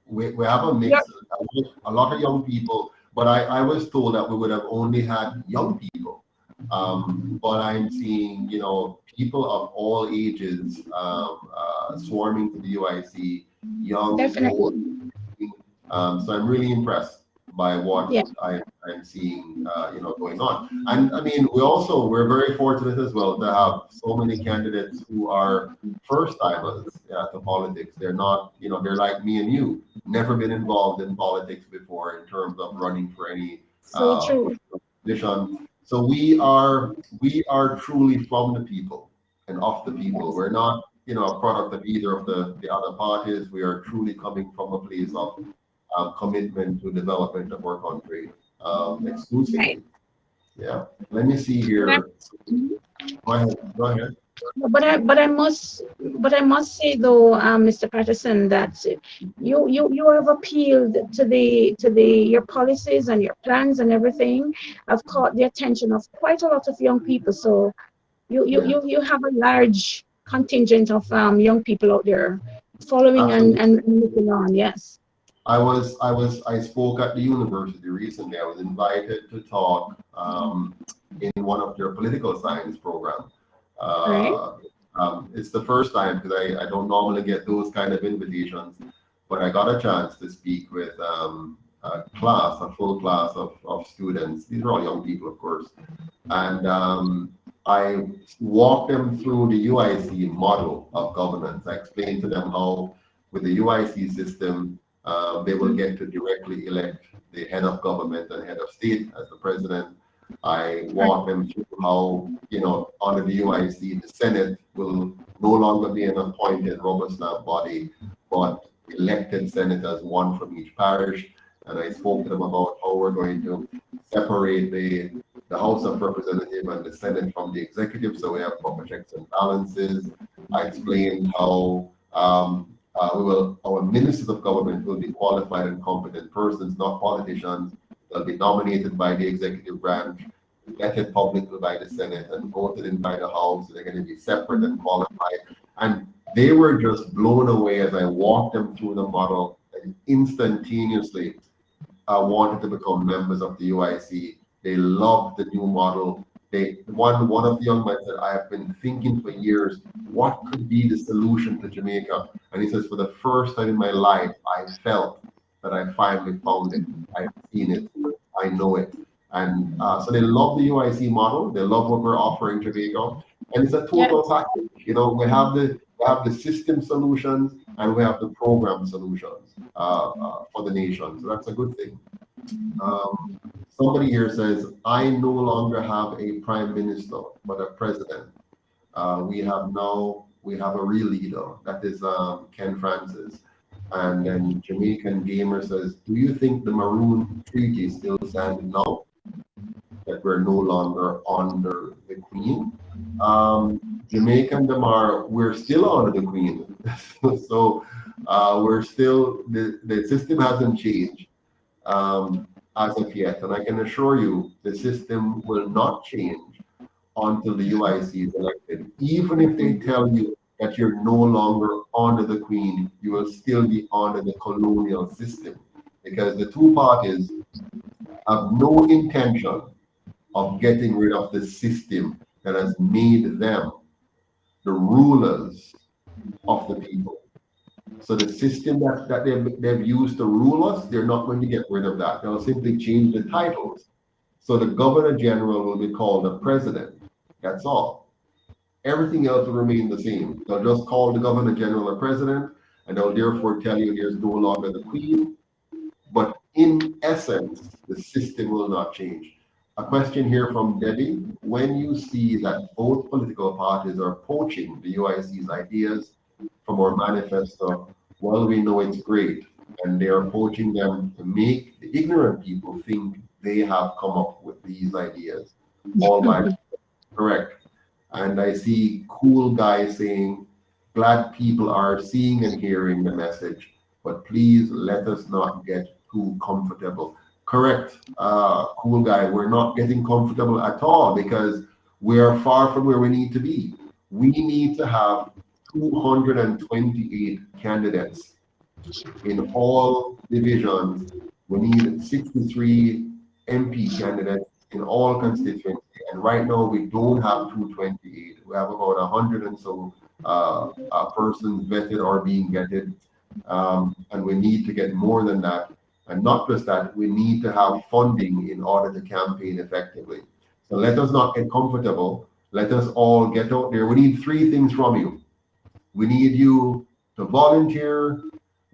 we have a mix, a lot of young people, but I was told that we would have only had young people. But I'm seeing, people of all ages swarming to the UIC, young, old. So I'm really impressed by what I'm seeing, going on. And I mean, we're very fortunate as well to have so many candidates who are first timers to politics. They're not, they're like me and you, never been involved in politics before in terms of running for any position. So we are truly from the people and of the people. We're not, a product of either of the other parties. We are truly coming from a place of commitment to development of our country exclusively. Yeah. Let me see here. Go ahead. But I must say though, Mr. Patterson, that you have appealed to your policies and your plans and everything. I've caught the attention of quite a lot of young people. So you have a large contingent of young people out there following and looking on. Yes. I spoke at the university recently. I was invited to talk in one of their political science programs. It's the first time because I don't normally get those kind of invitations, but I got a chance to speak with a full class of students. These are all young people, of course. And I walked them through the UIC model of governance. I explained to them how with the UIC system, they will get to directly elect the head of government and head of state as the president. I walked them through how, under the UIC, the Senate will no longer be an appointed rubber stamp body, but elected senators, one from each parish. And I spoke to them about how we're going to separate the House of Representatives and the Senate from the executive, so we have proper checks and balances. I explained how our ministers of government will be qualified and competent persons, not politicians. They'll be nominated by the executive branch, vetted publicly by the Senate, and voted in by the House. They're going to be separate and qualified. And they were just blown away as I walked them through the model, and instantaneously wanted to become members of the UIC. They loved the new model. One of the young men said, "I have been thinking for years, what could be the solution to Jamaica?" And he says, "For the first time in my life, I felt that I finally found it. I've seen it. I know it." And so they love the UIC model. They love what we're offering Jamaica. And it's a total package. We have the system solutions and we have the program solutions for the nation. So that's a good thing. Somebody here says, "I no longer have a prime minister, but a president. We have a real leader." That is Ken Francis. And then Jamaican Gamer says, "Do you think the Maroon Treaty still stands now? That we're no longer under the Queen?" Jamaican Damar, we're still under the Queen. So we're still, the system hasn't changed as of yet. And I can assure you, the system will not change until the UIC is elected. Even if they tell you that you're no longer under the Queen, you will still be under the colonial system, because the two parties have no intention of getting rid of the system that has made them the rulers of the people. So the system that they've used to rule us, they're not going to get rid of that. They'll simply change the titles. So the Governor General will be called the President. That's all. Everything else will remain the same. They'll just call the Governor General a President, and they'll therefore tell you there's no longer the Queen. But in essence, the system will not change. A question here from Debbie. When you see that both political parties are poaching the UIC's ideas from our manifesto, well, we know it's great, and they are poaching them to make the ignorant people think they have come up with these ideas. All by correct. And I see cool guys saying, glad people are seeing and hearing the message, but please let us not get too comfortable. Correct, cool guy, we're not getting comfortable at all, because we are far from where we need to be. We need to have 228 candidates in all divisions. We need 63 MP candidates in all constituencies. And right now we don't have 228. We have about 100 and so persons vetted or being vetted. And we need to get more than that. And not just that, we need to have funding in order to campaign effectively. So let us not get comfortable. Let us all get out there. We need three things from you. We need you to volunteer,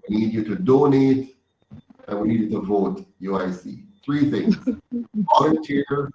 we need you to donate, and we need you to vote UIC. Three things: volunteer,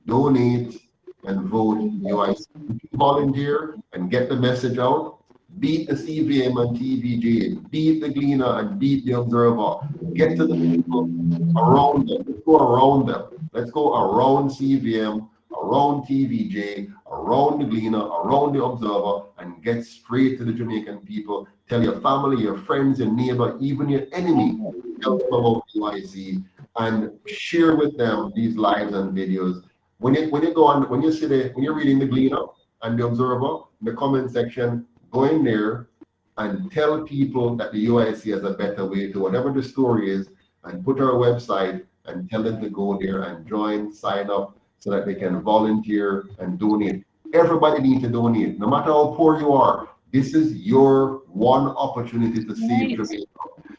donate, and vote UIC. If you volunteer and get the message out, beat the CVM and TVJ, beat the Gleaner and beat the Observer. Get to the people around them. Let's go around them. Let's go around CVM, around TVJ, around the Gleaner, around the Observer, and get straight to the Jamaican people. Tell your family, your friends, your neighbor, even your enemy, tell them about UIC, and share with them these lives and videos. When you go on, when you're reading the Gleaner and the Observer, in the comment section, go in there and tell people that the UIC has a better way to whatever the story is, and put our website and tell them to go there and join, sign up, so that they can volunteer and donate. Everybody needs to donate, no matter how poor you are. This is your one opportunity to save Jamaica.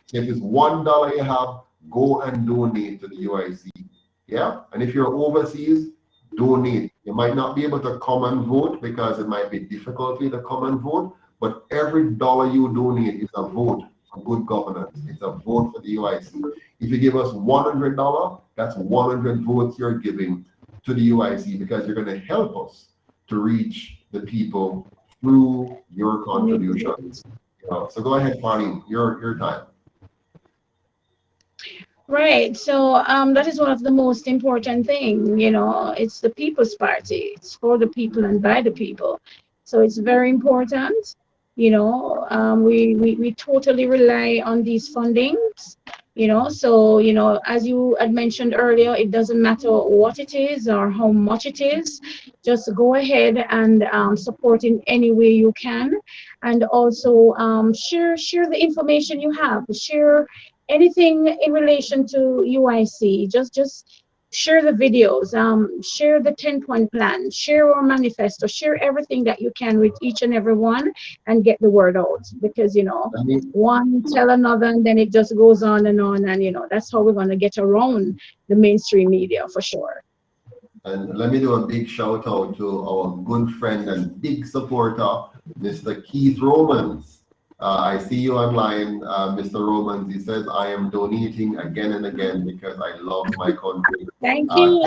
So if it's $1 you have, go and donate to the UIC. Yeah, and if you're overseas, donate. You might not be able to come and vote because it might be difficult for you to come and vote, but every dollar you donate is a vote for good governance. It's a vote for the UIC. If you give us $100, that's 100 votes you're giving to the UIC, because you're going to help us to reach the people through your contributions. So go ahead, Bonnie, your time. Right. So that is one of the most important things, it's the People's Party. It's for the people and by the people. So it's very important. We totally rely on these fundings, so, as you had mentioned earlier, it doesn't matter what it is or how much it is. Just go ahead and support in any way you can. And also share the information you have. Share anything in relation to UIC. Just share the videos, share the 10-point plan, share our manifesto, share everything that you can with each and every one, and get the word out, because one tell another, and then it just goes on, and that's how we're going to get around the mainstream media for sure. And let me do a big shout out to our good friend and big supporter, Mr. Keith Romans. I see you online, Mr. Romans. He says, I am donating again and again because I love my country. Thank you.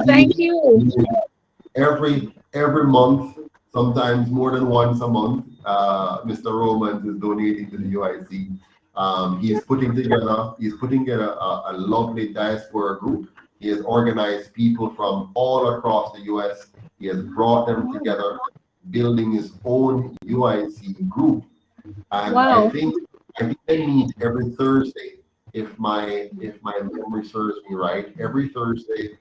Every month, sometimes more than once a month, Mr. Romans is donating to the UIC. He's putting together a lovely diaspora group. He has organized people from all across the US. He has brought them together building his own UIC group. And Wow. I think they meet every Thursday. If my memory serves me right, every Thursday,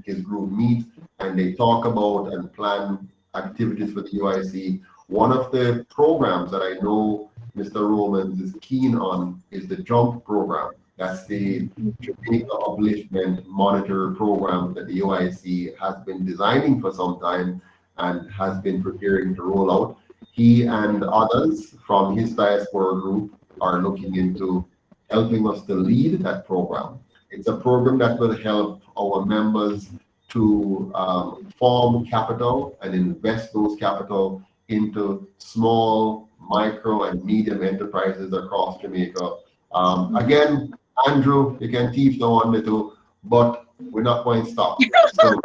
his group meets and they talk about and plan activities for the UIC. One of the programs that I know Mr. Romans is keen on is the JUMP program. That's the Jamaica Upliftment Monitor program that the UIC has been designing for some time and has been preparing to roll out. He and others from his diaspora group are looking into helping us to lead that program. It's a program that will help our members to form capital and invest those capital into small, micro, and medium enterprises across Jamaica. Again, Andrew, you can teach no one little, but we're not going to stop. So,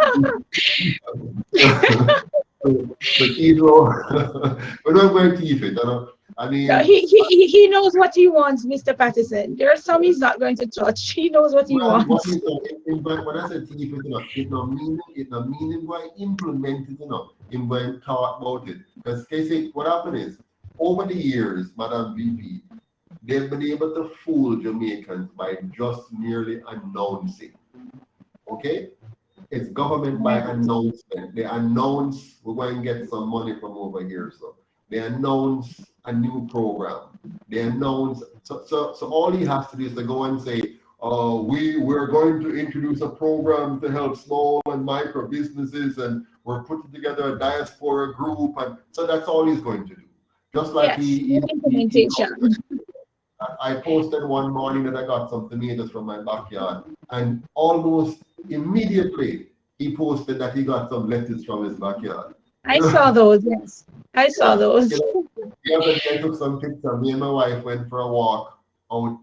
we're not going to keep it. I mean, No, he knows what he wants, Mr. Patterson. There are some he's not going to touch. He knows what he wants. When I say teach it, it no meaning why implement it, in when talk about it. Because what happened is, over the years, Madam VP, they've been able to fool Jamaicans by just merely announcing. Okay? It's government by announcement. They announce we're going to get some money from over here. So they announce a new program. They announce so all he has to do is to go and say, we're going to introduce a program to help small and micro businesses, and we're putting together a diaspora group, and so that's all he's going to do. Just like implementation. I posted one morning that I got some tomatoes from my backyard, and almost immediately he posted that he got some lettuce from his backyard. I saw those, yes. I saw those. The other day I took some pictures. Me and my wife went for a walk out,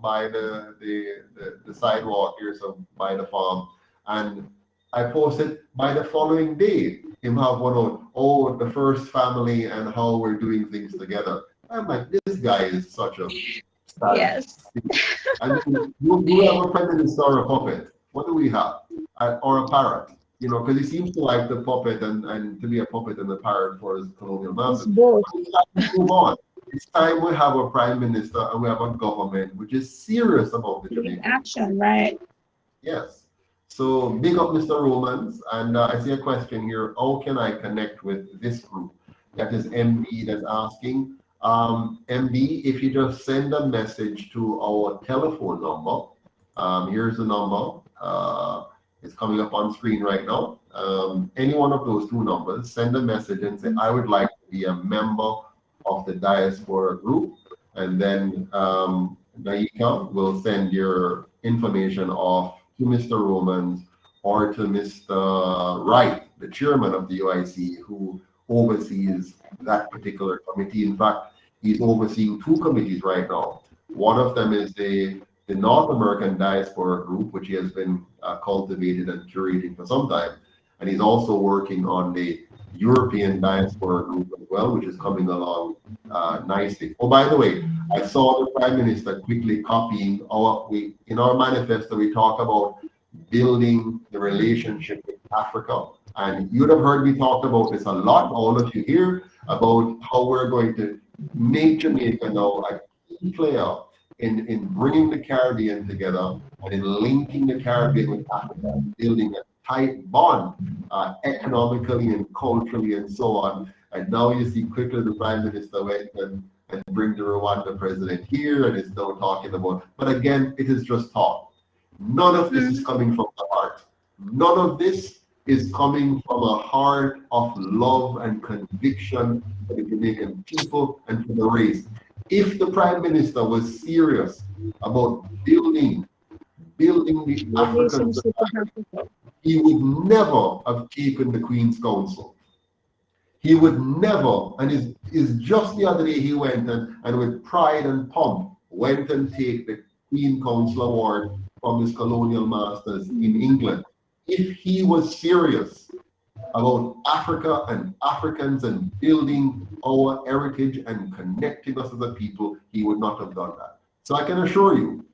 by the sidewalk here, so by the farm, and I posted by the following day him have one out, the first family and how we're doing things together. I'm like, this guy is such a star. Yes. I mean, you have a prime minister or a puppet. What do we have? Or a parrot? Because he seems to like the puppet and to be a puppet and a parrot for his colonial masters. Move on. It's time we have a prime minister and we have a government which is serious about the Jamaican action, right? Yes. So big up Mr. Romans, and I see a question here. How can I connect with this group? That is MB that's asking. MB, if you just send a message to our telephone number, here's the number. It's coming up on screen right now. Any one of those two numbers, send a message and say, I would like to be a member of the diaspora group. And then Naika will send your information off to Mr. Romans or to Mr. Wright, the chairman of the UIC, who oversees that particular committee. In fact, he's overseeing two committees right now. One of them is the North American Diaspora Group, which he has been cultivated and curating for some time. And he's also working on the European Diaspora Group as well, which is coming along nicely. Oh, by the way, I saw the Prime Minister quickly copying in our manifesto, we talk about building the relationship with Africa. And you'd have heard me talk about this a lot, all of you here, about how we're going to make Jamaica now a key player in bringing the Caribbean together and in linking the Caribbean with Africa, building a tight bond economically and culturally and so on. And now you see quickly the Prime Minister went and bring the Rwanda president here and is now talking about, but again, it is just talk. None of this is coming from the heart. None of this is coming from a heart of love and conviction for the Jamaican people and for the race. If the Prime Minister was serious about building the African society, he would never have taken the Queen's Council. He would never, and it's just the other day he went and with pride and pomp went and take the Queen Council Award from his colonial masters in England. If he was serious about Africa and Africans and building our heritage and connecting us as a people, he would not have done that. So I can assure you,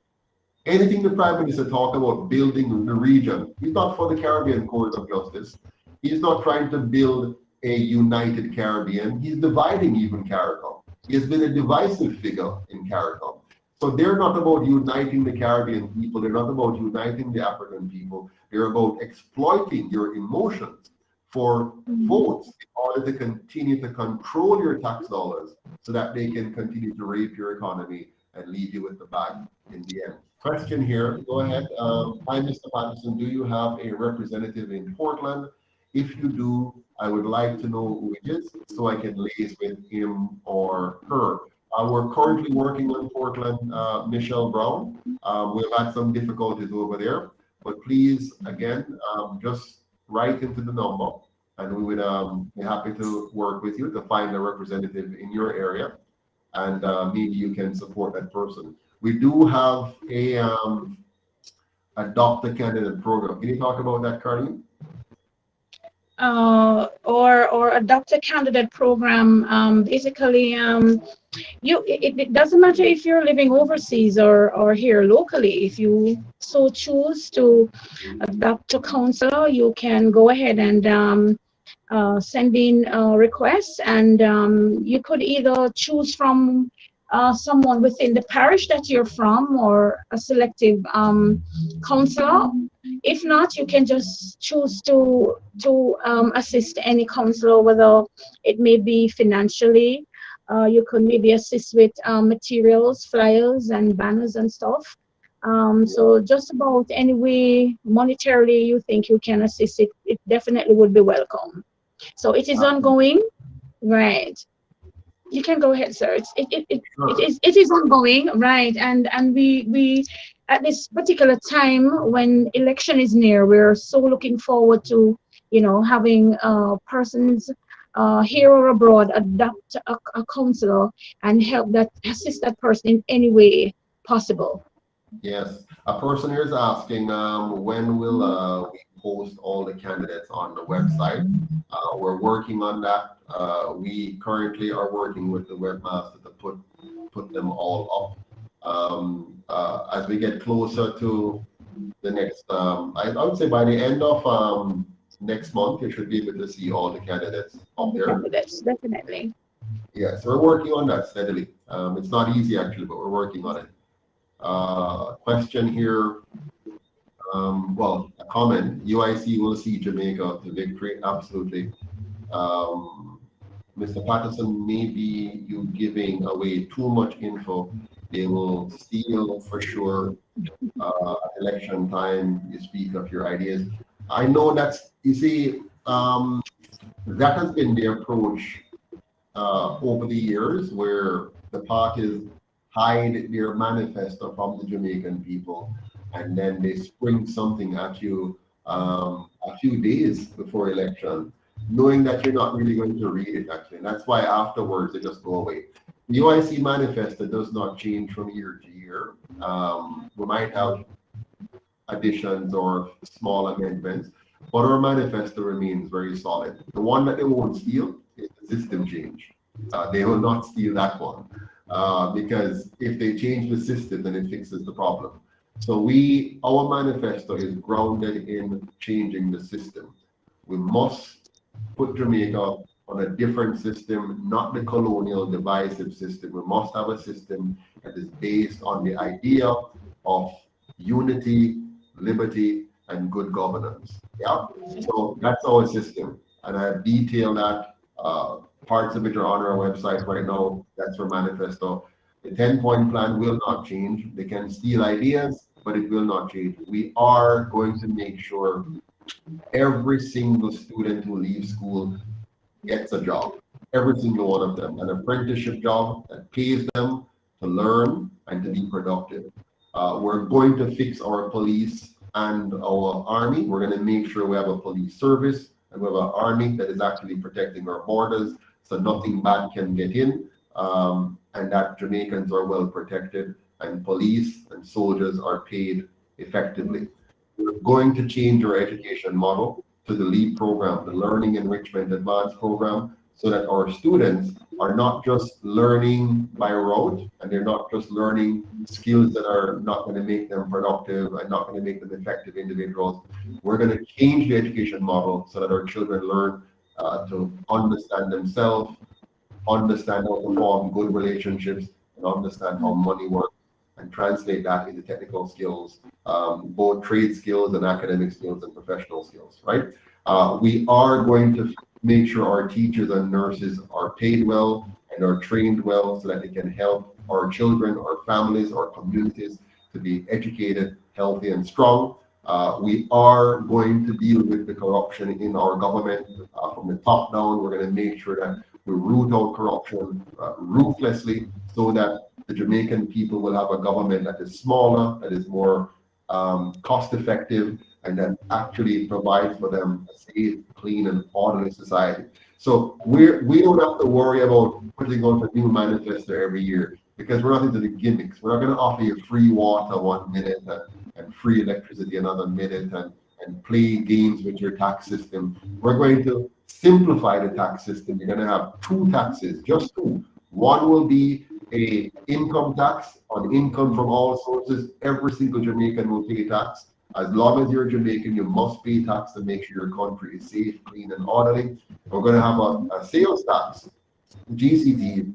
anything the Prime Minister talk about building the region, he's not for the Caribbean Court of Justice. He's not trying to build a united Caribbean. He's dividing even CARICOM. He has been a divisive figure in CARICOM. So they're not about uniting the Caribbean people. They're not about uniting the African people. They're about exploiting your emotions for votes in order to continue to control your tax dollars so that they can continue to rape your economy and leave you with the bag in the end. Question here, go ahead. Hi, Mr. Patterson, do you have a representative in Portland? If you do, I would like to know who it is so I can liaise with him or her. We're currently working on Portland, Michelle Brown. We've had some difficulties over there, but please, again, just write into the number and we would be happy to work with you to find a representative in your area and maybe you can support that person. We do have a doctor candidate program. Can you talk about that, Carly? Or a doctor candidate program. Basically, it doesn't matter if you're living overseas or here locally. If you so choose to adopt a counselor, you can go ahead and send in requests, and you could either choose from someone within the parish that you're from or a selective counselor. If not, you can just choose to assist any counselor, whether it may be financially. You could maybe assist with materials, flyers, and banners and stuff. So just about any way monetarily you think you can assist, it definitely would be welcome. So it is ongoing, right? You can go ahead, sir. It is ongoing, right? And we at this particular time when election is near, we're so looking forward to having persons here or abroad adopt a counselor and assist that person in any way possible. Yes, a person here is asking when will we post all the candidates on the website? We're working on that. We currently are working with the webmaster to put them all up. As we get closer to the next, I would say by the end of next month, you should be able to see all the candidates up there. Candidates, definitely. Yes, we're working on that steadily. It's not easy actually, but we're working on it. Question here, well, a comment, UIC will see Jamaica to victory, absolutely. Mr. Patterson, maybe you giving away too much info, they will steal for sure. Election time, you speak of your ideas. I know that's, you see, that has been the approach over the years where the parties hide their manifesto from the Jamaican people, and then they spring something at you a few days before election, knowing that you're not really going to read it actually. And that's why afterwards they just go away. The UIC manifesto does not change from year to year. We might have additions or small amendments, but our manifesto remains very solid. The one that they won't steal is the system change. They will not steal that one. Because if they change the system, then it fixes the problem. So our manifesto is grounded in changing the system. We must put Jamaica on a different system, not the colonial divisive system. We must have a system that is based on the idea of unity, liberty, and good governance. Yeah. So that's our system, and I've detailed that. Parts of it are on our website right now. That's our manifesto. The 10-point plan will not change. They can steal ideas, but it will not change. We are going to make sure every single student who leaves school gets a job. Every single one of them, an apprenticeship job that pays them to learn and to be productive. We're going to fix our police and our army. We're going to make sure we have a police service and we have an army that is actually protecting our borders, so nothing bad can get in, and that Jamaicans are well protected and police and soldiers are paid effectively. We're going to change our education model to the LEAD program, the Learning Enrichment Advanced program, so that our students are not just learning by rote and they're not just learning skills that are not going to make them productive and not going to make them effective individuals. We're going to change the education model so that our children learn to understand themselves, understand how to form good relationships, and understand how money works, and translate that into technical skills, both trade skills and academic skills and professional skills, right? We are going to make sure our teachers and nurses are paid well and are trained well so that they can help our children, our families, our communities to be educated, healthy, and strong. We are going to deal with the corruption in our government from the top down. We're going to make sure that we root out corruption ruthlessly so that the Jamaican people will have a government that is smaller, that is more cost effective, and that actually provides for them a safe, clean, and orderly society. So we don't have to worry about putting out a new manifesto every year because we're not into the gimmicks. We're not going to offer you free water 1 minute and free electricity another minute and play games with your tax system. We're going to simplify the tax system. You're going to have 2 taxes, just 2. One will be a income tax on income from all sources. Every single Jamaican will pay tax. As long as you're Jamaican, you must pay tax to make sure your country is safe, clean, and orderly. We're going to have a sales tax, GCT,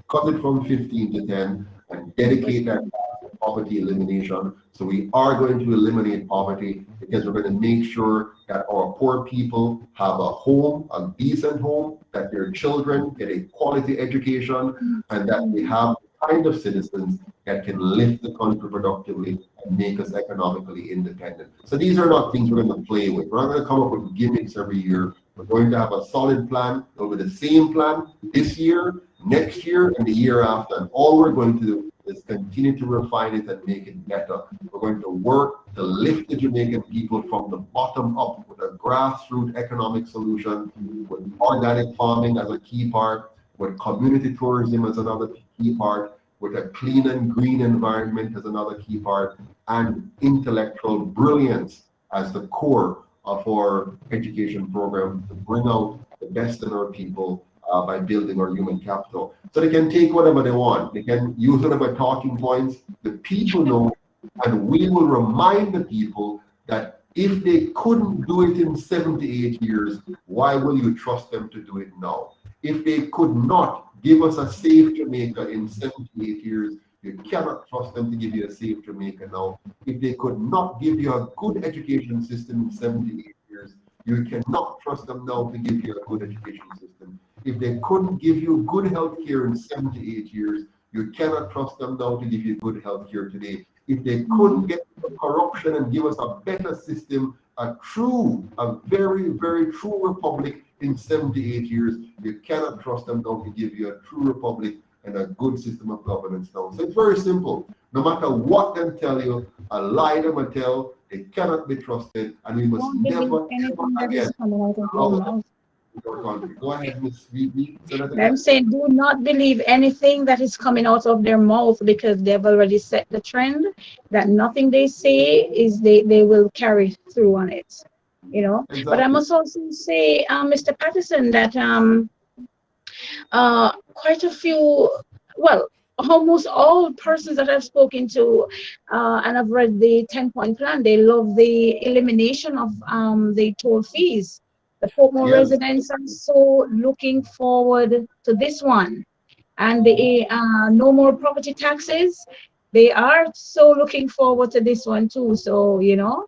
cut it from 15 to 10, and dedicate that to poverty elimination. So we are going to eliminate poverty because we're going to make sure that our poor people have a home, a decent home, that their children get a quality education, and that we have the kind of citizens that can lift the country productively and make us economically independent. So these are not things we're going to play with. We're not going to come up with gimmicks every year. We're going to have a solid plan. It'll be the same plan this year, next year, and the year after. And all we're going to do is continue to refine it and make it better. We're going to work to lift the Jamaican people from the bottom up with a grassroots economic solution, with organic farming as a key part, with community tourism as another key part, with a clean and green environment as another key part, and intellectual brilliance as the core of our education program to bring out the best in our people by building our human capital. So they can take whatever they want. They can use whatever talking points. The people know, and we will remind the people that if they couldn't do it in 78 years, why will you trust them to do it now? If they could not give us a safe Jamaica in 78 years, you cannot trust them to give you a safe Jamaica now. If they could not give you a good education system in 78 years, you cannot trust them now to give you a good education system. If they couldn't give you good health care in 78 years, you cannot trust them now to give you good health care today. If they couldn't get corruption and give us a better system, a very, very true republic in 78 years, you cannot trust them now to give you a true republic and a good system of governance now. So it's very simple. No matter what them tell you, a lie them a tell, they cannot be trusted, and we must never, ever again. Go ahead, Ms. VB. I'm saying do not believe anything that is coming out of their mouth because they've already set the trend that nothing they say is they will carry through on it, you know. Exactly. But I must also say, Mr. Patterson, that quite a few, well, almost all persons that I've spoken to and I've read the 10-point plan, they love the elimination of the toll fees. The Portmore residents are so looking forward to this one, and the no more property taxes. They are so looking forward to this one too. So you know,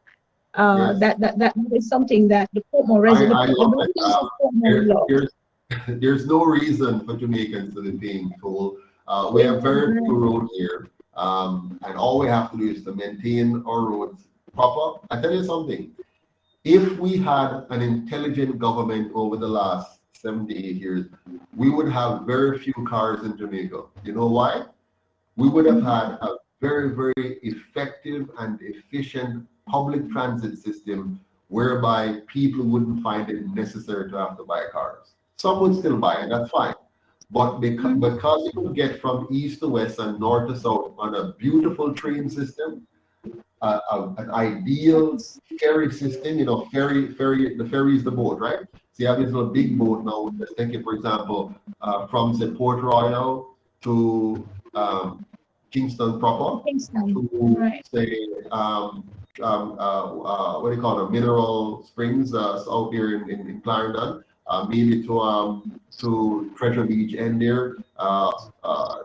that is something that the Portmore residents there's no reason for Jamaicans to be paying toll. We have very few roads here, and all we have to do is to maintain our roads proper. I tell you something. If we had an intelligent government over the last 78 years, we would have very few cars in Jamaica. You know why? We would have had a very, very effective and efficient public transit system whereby people wouldn't find it necessary to have to buy cars. Some would still buy it, that's fine. But because you could get from east to west and north to south on a beautiful train system, an ideal ferry system, you know, the ferry is the boat, right? So you have this little big boat now. Let's take it, for example, from say Port Royal to Kingston proper, to say what do you call it, Mineral Springs out here in Clarendon. maybe to Treasure Beach end there,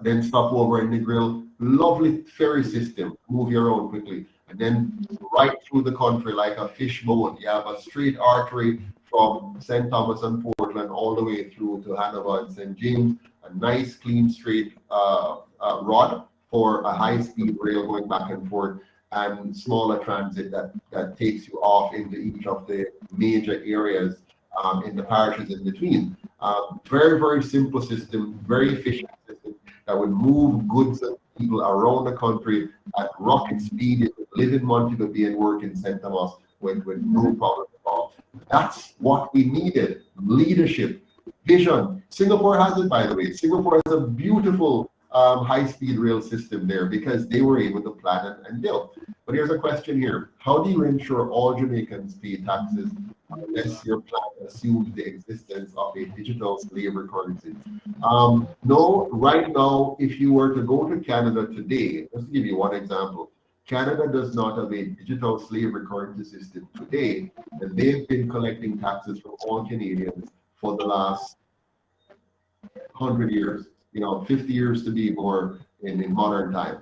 then stop over in the grill. Lovely ferry system, move you around quickly, and then right through the country like a fishbone. You have a straight artery from St. Thomas and Portland all the way through to Hanover and St. James. A nice, clean, straight rod for a high-speed rail going back and forth, and smaller transit that takes you off into each of the major areas in the parishes in between. Very, very simple system, very efficient system that would move goods and people around the country at rocket speed. It would live in Montego Bay and work in St. Thomas with no problem at all. That's what we needed: leadership, vision. Singapore has it, by the way. Singapore has a beautiful high-speed rail system there because they were able to plan and build. But here's a question here: how do you ensure all Jamaicans pay taxes unless your plan assumes the existence of a digital slavery currency? No, right now, if you were to go to Canada today, just to give you one example, Canada does not have a digital slavery currency system today, and they've been collecting taxes from all Canadians for the last 100 years, 50 years to be more in modern time.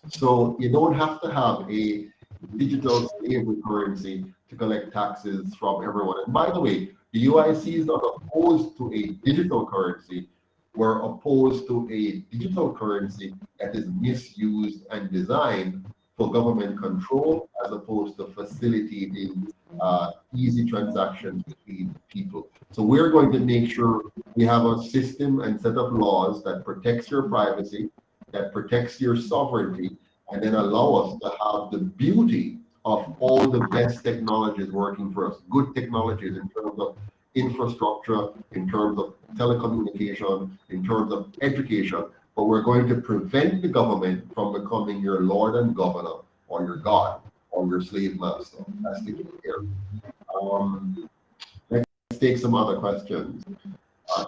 So you don't have to have a digital slavery currency to collect taxes from everyone. And by the way, the UIC is not opposed to a digital currency. We're opposed to a digital currency that is misused and designed for government control as opposed to facilitating easy transactions between people. So we're going to make sure we have a system and set of laws that protects your privacy, that protects your sovereignty, and then allow us to have the beauty of all the best technologies working for us, good technologies in terms of infrastructure, in terms of telecommunication, in terms of education. But we're going to prevent the government from becoming your lord and governor, or your god, or your slave master. That's the key here. Let's take some other questions.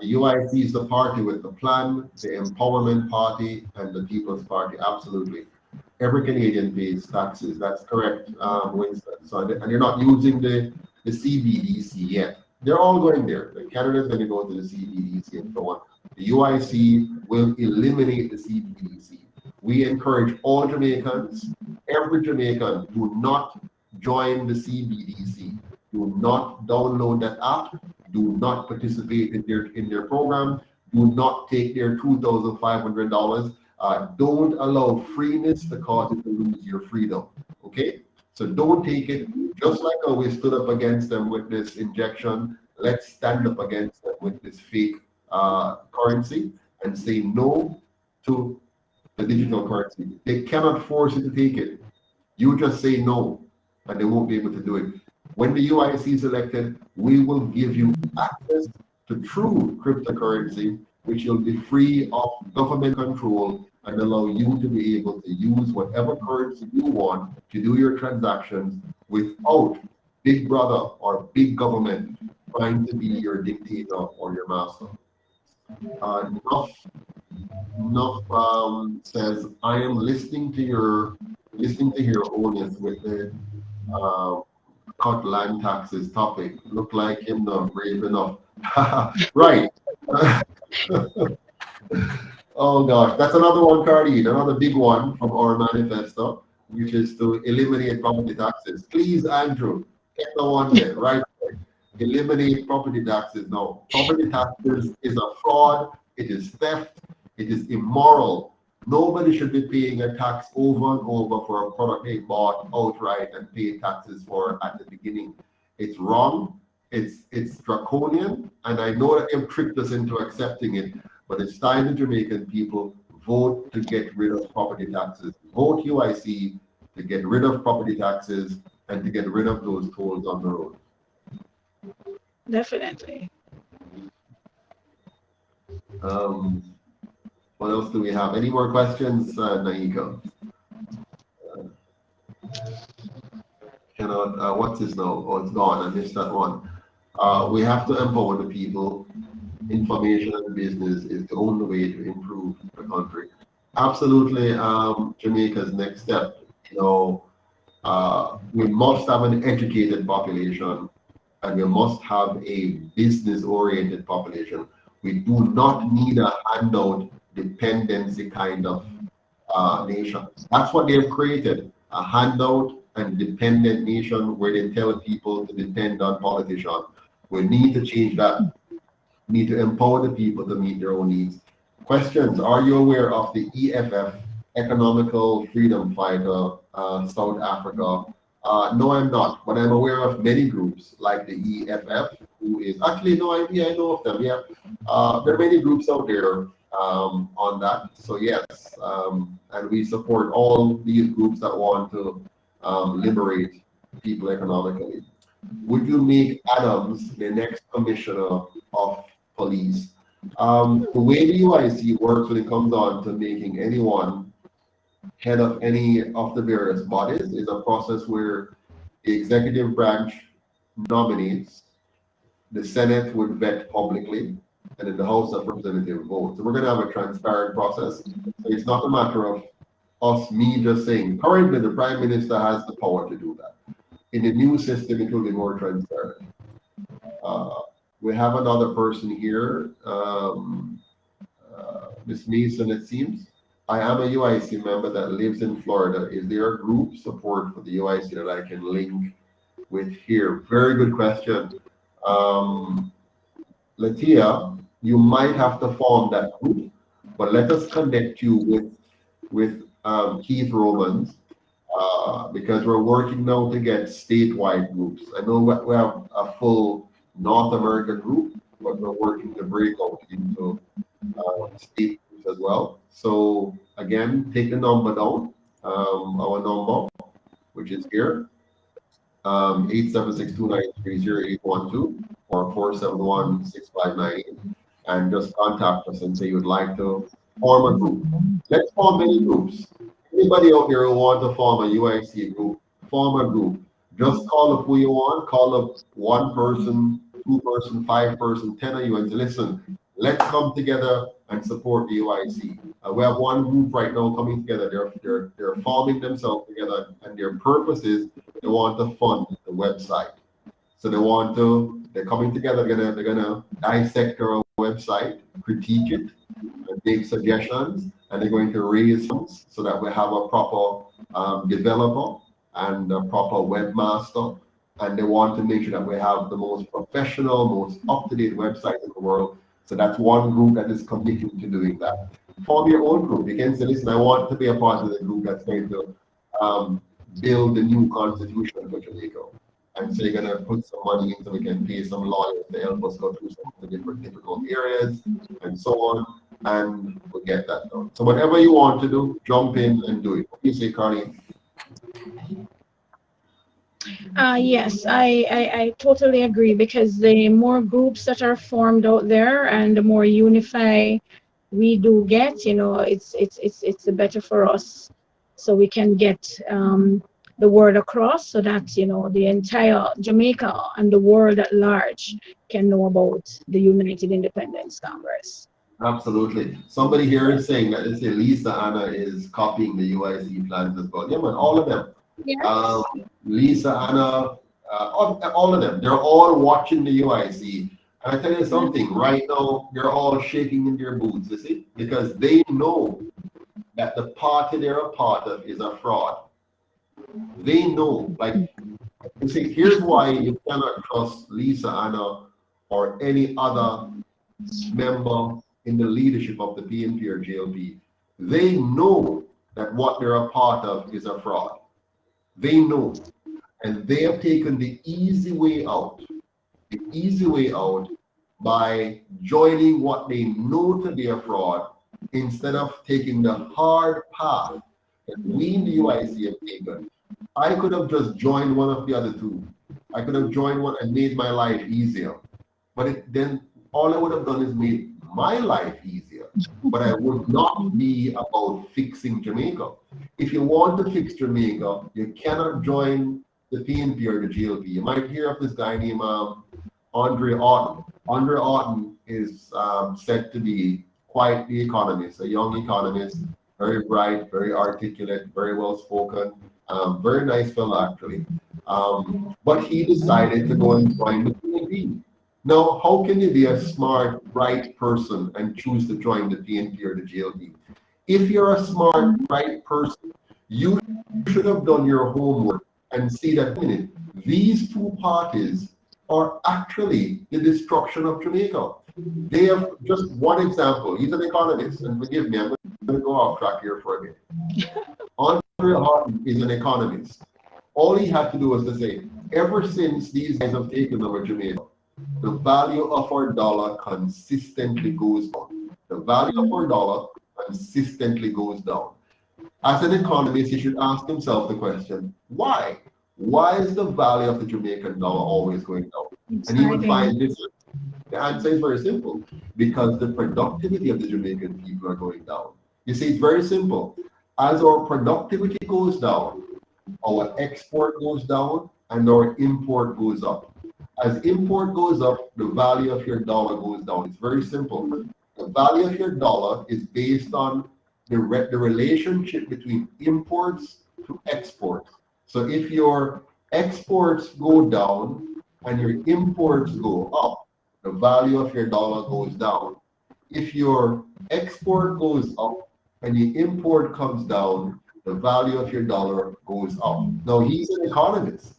The UIC is the party with the plan, the Empowerment Party, and the People's Party. Absolutely. Every Canadian pays taxes. That's correct, Winston. So, and you're not using the CBDC yet. They're all going there. Canada's going to go to the CBDC and so on. The UIC will eliminate the CBDC. We encourage all Jamaicans, every Jamaican, do not join the CBDC. Do not download that app. Do not participate in their program. Do not take their $2,500. Don't allow freeness to cause you to lose your freedom. Okay? So don't take it. Just like how we stood up against them with this injection, let's stand up against them with this fake currency and say no to the digital currency. They cannot force you to take it. You just say no, and they won't be able to do it. When the UIC is elected, we will give you access to true cryptocurrency, which will be free of government control and allow you to be able to use whatever currency you want to do your transactions without big brother or big government trying to be your dictator or your master. Enough says, I am listening to your honest with the cut land taxes topic. Look like him not brave enough. Right. Oh gosh, that's another one, Cardi, another big one from our manifesto, which is to eliminate property taxes. Please, Andrew, get the one there, right? Eliminate property taxes. No, property taxes is a fraud, it is theft, it is immoral. Nobody should be paying a tax over and over for a product they bought outright and paid taxes for at the beginning. It's wrong, it's draconian, and I know that they've tricked us into accepting it, but it's time the Jamaican people vote to get rid of property taxes. Vote UIC to get rid of property taxes and to get rid of those tolls on the road. Definitely. What else do we have? Any more questions, Naika? What's this now? Oh, it's gone. I missed that one. We have to empower the people. Information and business is the only way to improve the country. Absolutely, Jamaica's next step. We must have an educated population. and we must have a business-oriented population. We do not need a handout dependency kind of nation. That's what they've created, a handout and dependent nation where they tell people to depend on politicians. We need to change that. We need to empower the people to meet their own needs. Questions: are you aware of the EFF, Economical Freedom Fighter, South Africa? No, I'm not, but I'm aware of many groups like the EFF, who is actually, no, I know of them. Yeah, there are many groups out there on that. So yes, and we support all these groups that want to liberate people economically. Would you make Adams the next commissioner of police? The way the UIC works when it comes on to making anyone head of any of the various bodies is a process where the executive branch nominates, the Senate would vet publicly, and then the House of Representatives vote. So we're going to have a transparent process. So it's not a matter of me just saying, currently the Prime Minister has the power to do that. In the new system, it will be more transparent. We have another person here, Ms. Mason, it seems. I am a UIC member that lives in Florida. Is there a group support for the UIC that I can link with here? Very good question. Latia, you might have to form that group, but let us connect you with Keith Romans, because we're working now to get statewide groups. I know we have a full North America group, but we're working to break out into state groups as well. So again, take the number down, our number, which is here, 876-293-0812 or 471-6598, and just contact us and say you'd like to form a group. Let's form many groups. Anybody out there who want to form a UIC group, form a group. Just call up who you want, call up 1 person, 2 person, 5 person, 10 of you, and say, listen, let's come together and support the UIC. We have one group right now coming together. They're forming themselves together, and their purpose is they want to fund the website. So they're coming together. They're gonna dissect our website, critique it, and make suggestions, and they're going to raise funds so that we have a proper developer and a proper webmaster. And they want to make sure that we have the most professional, most up-to-date website in the world. So that's one group that is committing to doing that. Form your own group. You can say, listen, I want to be a part of the group that's going to build the new constitution for Jamaica. And so you're going to put some money in so we can pay some lawyers to help us go through some of the different difficult areas and so on. And we'll get that done. So whatever you want to do, jump in and do it. What do you say, Carly? Yes, I totally agree, because the more groups that are formed out there and the more unified we do get, it's the better for us, so we can get the word across, so that the entire Jamaica and the world at large can know about the United Independence Congress. Absolutely. Somebody here is saying that they say Lisa Anna is copying the UIC plans as well. Yeah, man, all of them. Yes. Lisa Anna, all of them. They're all watching the UIC. And I tell you something, right now, they're all shaking in their boots, you see, because they know that the party they're a part of is a fraud. They know, like, you see, here's why you cannot trust Lisa Anna or any other member in the leadership of the PNP or JLP. They know that what they're a part of is a fraud. They know, and they have taken the easy way out by joining what they know to be a fraud, instead of taking the hard path that we in the UIC have taken. I could have just joined one of the other two. I could have joined one and made my life easier. But then all I would have done is made my life easier. But I would not be about fixing Jamaica. If you want to fix Jamaica, you cannot join the PNP or the GLP. You might hear of this guy named Andre Orton. Andre Orton is said to be quite the economist, a young economist, very bright, very articulate, very well spoken. Very nice fellow, actually. But he decided to go and join the PNP. Now, how can you be a smart, bright person and choose to join the PNP or the JLP? If you're a smart, bright person, you should have done your homework and see that these two parties are actually the destruction of Jamaica. They have just one example. He's an economist, and forgive me, I'm going to go off track here for a minute. Andre Horton is an economist. All he had to do was to say, ever since these guys have taken over Jamaica, the value of our dollar consistently goes down. The value of our dollar consistently goes down. As an economist, he should ask himself the question, why? Why is the value of the Jamaican dollar always going down? And he would find this. The answer is very simple, because the productivity of the Jamaican people are going down. You see, it's very simple. As our productivity goes down, our export goes down and our import goes up. As import goes up, the value of your dollar goes down. It's very simple. The value of your dollar is based on the relationship between imports to exports. So if your exports go down and your imports go up, the value of your dollar goes down. If your export goes up and your import comes down, the value of your dollar goes up. Now, he's an economist,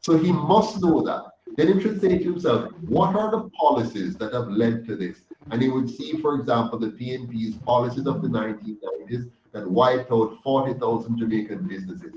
so he must know that. Then he should say to himself, what are the policies that have led to this? And he would see, for example, the PNP's policies of the 1990s that wiped out 40,000 Jamaican businesses.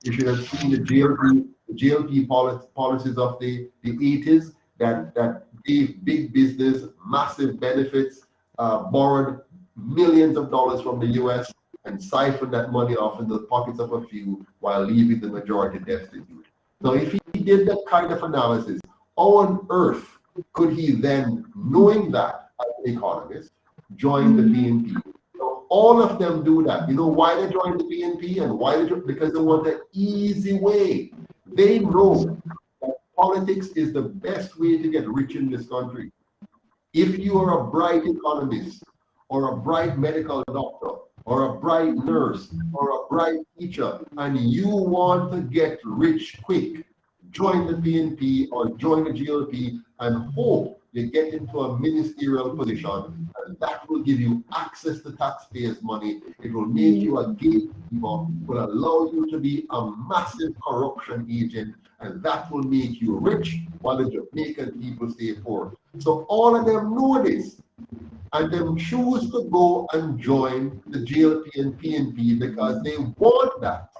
You should have seen the JLP policies of the 80s that gave big business massive benefits, borrowed millions of dollars from the US and siphoned that money off in the pockets of a few while leaving the majority destitute. Now, if he did that kind of analysis, how on earth could he then, knowing that as an economist, join the PNP? So all of them do that. You know why they join the PNP and why they join? Because they want the easy way. They know that politics is the best way to get rich in this country. If you are a bright economist or a bright medical doctor or a bright nurse or a bright teacher and you want to get rich quick, join the PNP or join the JLP and hope you get into a ministerial position, and that will give you access to taxpayers' money. It will make you a gatekeeper, will allow you to be a massive corruption agent, and that will make you rich while the Jamaican people stay poor. So all of them know this, and them choose to go and join the JLP and PNP because they want that.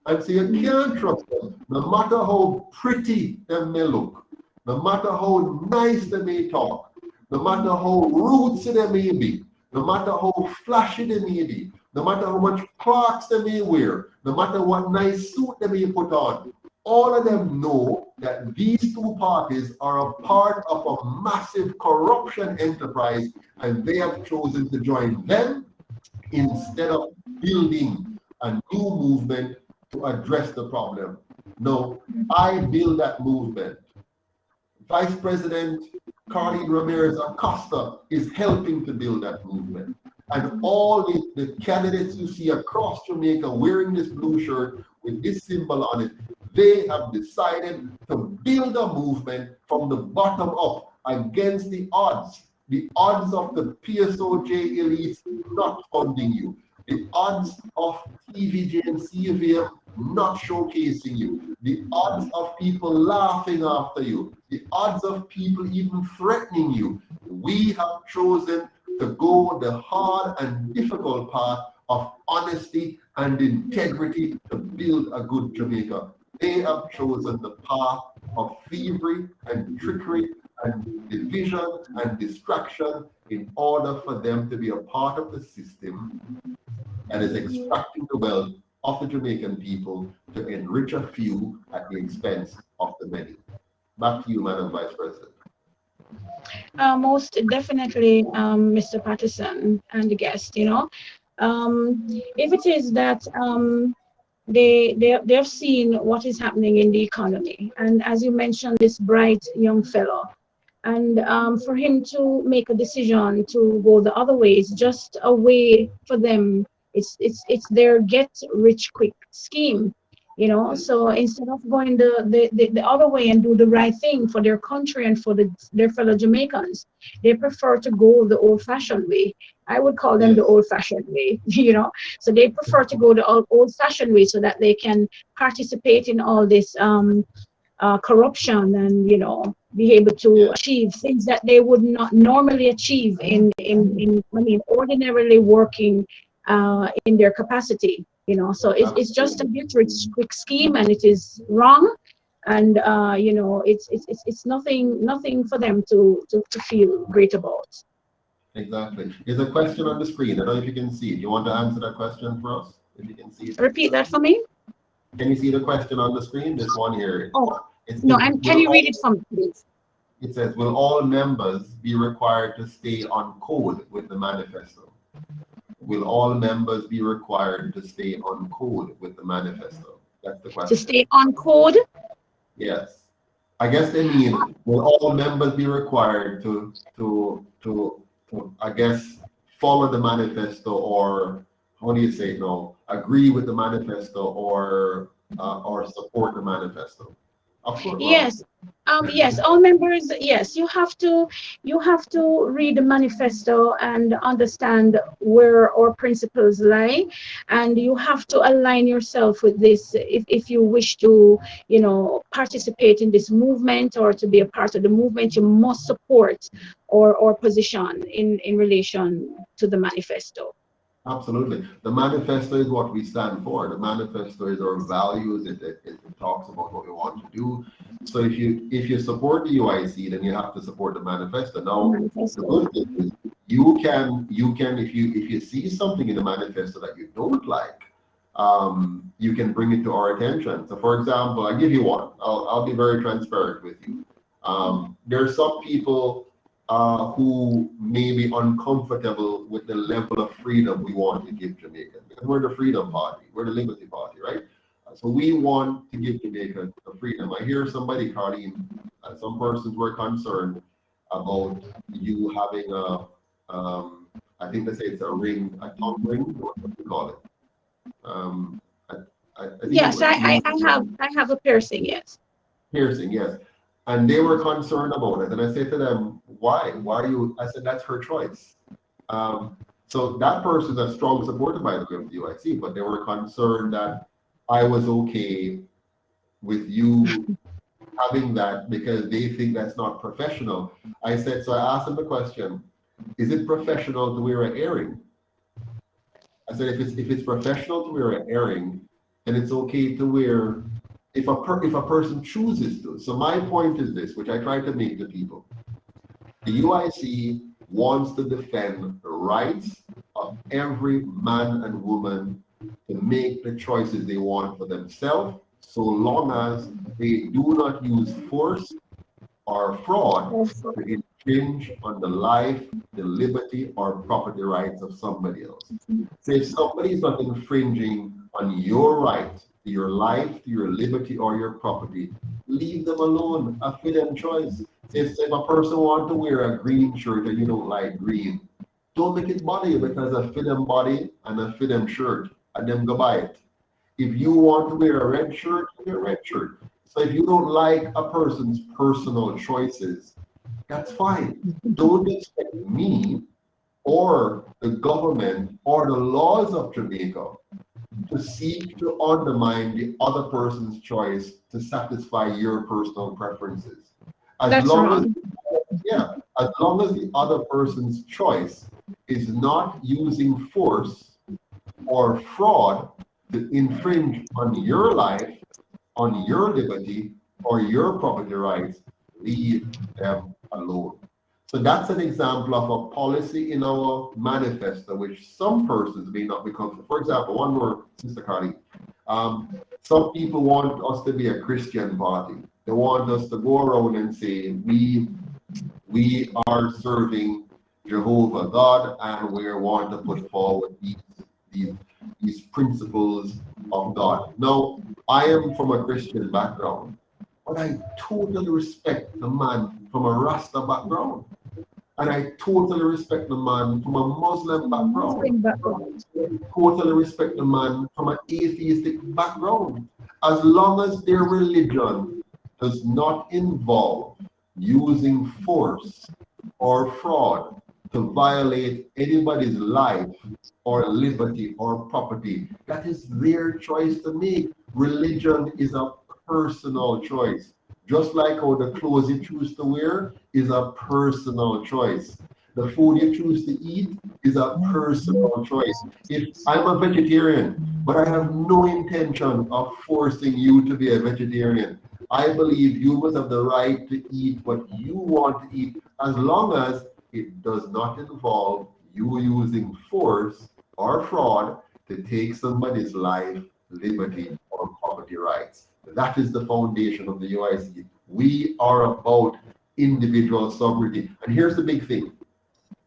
And so you can't trust them, no matter how pretty they may look, no matter how nice they may talk, no matter how rootsy they may be, no matter how flashy they may be, no matter how much clocks they may wear, no matter what nice suit they may put on. All of them know that these two parties are a part of a massive corruption enterprise, and they have chosen to join them instead of building a new movement to address the problem. No, I build that movement. Vice President Carlene Ramirez Acosta is helping to build that movement. And all the candidates you see across Jamaica wearing this blue shirt with this symbol on it, they have decided to build a movement from the bottom up against the odds of the PSOJ elites not funding you, the odds of TVJ and CVM not showcasing you, the odds of people laughing after you, the odds of people even threatening you. We have chosen to go the hard and difficult path of honesty and integrity to build a good Jamaica. They have chosen the path of thievery and trickery and division and distraction in order for them to be a part of the system that is extracting the wealth of the Jamaican people to enrich a few at the expense of the many. Back to you, Madam Vice President. Most definitely, Mr. Patterson and the guest, if it is that they've seen what is happening in the economy, and as you mentioned, this bright young fellow, and for him to make a decision to go the other way is just a way for them. It's their get rich quick scheme. You know, so instead of going the other way and do the right thing for their country and for their fellow Jamaicans, they prefer to go the old-fashioned way. I would call them the Yes, old-fashioned way, you know. So they prefer to go the old-fashioned way so that they can participate in all this corruption and, you know, be able to yes, achieve things that they would not normally achieve in I mean, ordinarily working in their capacity, you know. So it's just a absolutely. quick scheme, and it is wrong. And you know, it's nothing for them to feel great about. Exactly. There's a question on the screen. I don't know if you can see it. You want to answer that question for us? If you can see it. Repeat that for me. Can you see the question on the screen? This one here. Oh, It no, says, can you read it for me, please? it says, will all members be required to stay on code with the manifesto? Will all members be required to stay on code with the manifesto? That's the To question. stay on code. Yes. I guess they mean, will all members be required to I guess, follow the manifesto, or how do you say it now? Agree with the manifesto, or support the manifesto? Of course, well, Yes, yes, all members, yes, you have to read the manifesto and understand where our principles lie, and you have to align yourself with this if you wish to, you know, participate in this movement or to be a part of the movement. You must support our position in relation to the manifesto. absolutely. The manifesto is what we stand for. The manifesto is our values. It talks about what we want to do. So if you support the UIC, then you have to support the manifesto. Now, the Manifesto. good thing is you can if you see something in the manifesto that you don't like, you can bring it to our attention. So, for example, I give you one. I'll be very transparent with you. There are some people who may be uncomfortable with the level of freedom we want to give Jamaica. Because we're the freedom party, we're the liberty party, right? So we want to give Jamaica the freedom. I hear somebody, Carlene, some persons were concerned about you having I think they say it's a ring, a tongue ring, what do you call it? I, I think it Yes, was I have a piercing, yes. piercing, yes. And they were concerned about it. And I said to them, why? Why are you? I said, that's her choice. So that person is a strong supporter, by the way, of the UIC, but they were concerned that I was okay with you having that because they think that's not professional. I said, so I asked them the question, is it professional to wear an earring? I said, if it's professional to wear an earring, then it's okay to wear if a person chooses to. So my point is this, which I try to make to people. The UIC wants to defend the rights of every man and woman to make the choices they want for themselves, so long as they do not use force or fraud to infringe on the life, the liberty, or property rights of somebody else. So if somebody is not infringing on your right to your life, to your liberty, or your property, leave them alone. A freedom choice. If a person wants to wear a green shirt and you don't like green, don't make it bother you because a freedom body and a freedom shirt, and them go buy it. If you want to wear a red shirt, wear a red shirt. So if you don't like a person's personal choices, that's fine. Don't expect me or the government or the laws of Jamaica to seek to undermine the other person's choice to satisfy your personal preferences. As That's long wrong. as long as the other person's choice is not using force or fraud to infringe on your life, on your liberty, or your property rights, leave them alone. So that's an example of a policy in our manifesto, which some persons may not be comfortable. For example, one more, Sister Carly. Some people want us to be a Christian party. They want us to go around and say, we are serving Jehovah God, and we want to put forward these principles of God. Now, I am from a Christian background, but I totally respect the man from a Rasta background. And I totally respect the man from a Muslim background. Muslim background. Totally respect the man from an atheistic background. As long as their religion does not involve using force or fraud to violate anybody's life or liberty or property, that is their choice to make. Religion is a personal choice. Just like how the clothes you choose to wear is a personal choice. The food you choose to eat is a personal choice. If I'm a vegetarian, but I have no intention of forcing you to be a vegetarian, I believe you must have the right to eat what you want to eat, as long as it does not involve you using force or fraud to take somebody's life, liberty, or property rights. That is the foundation of the UIC. We are about individual sovereignty. And here's the big thing.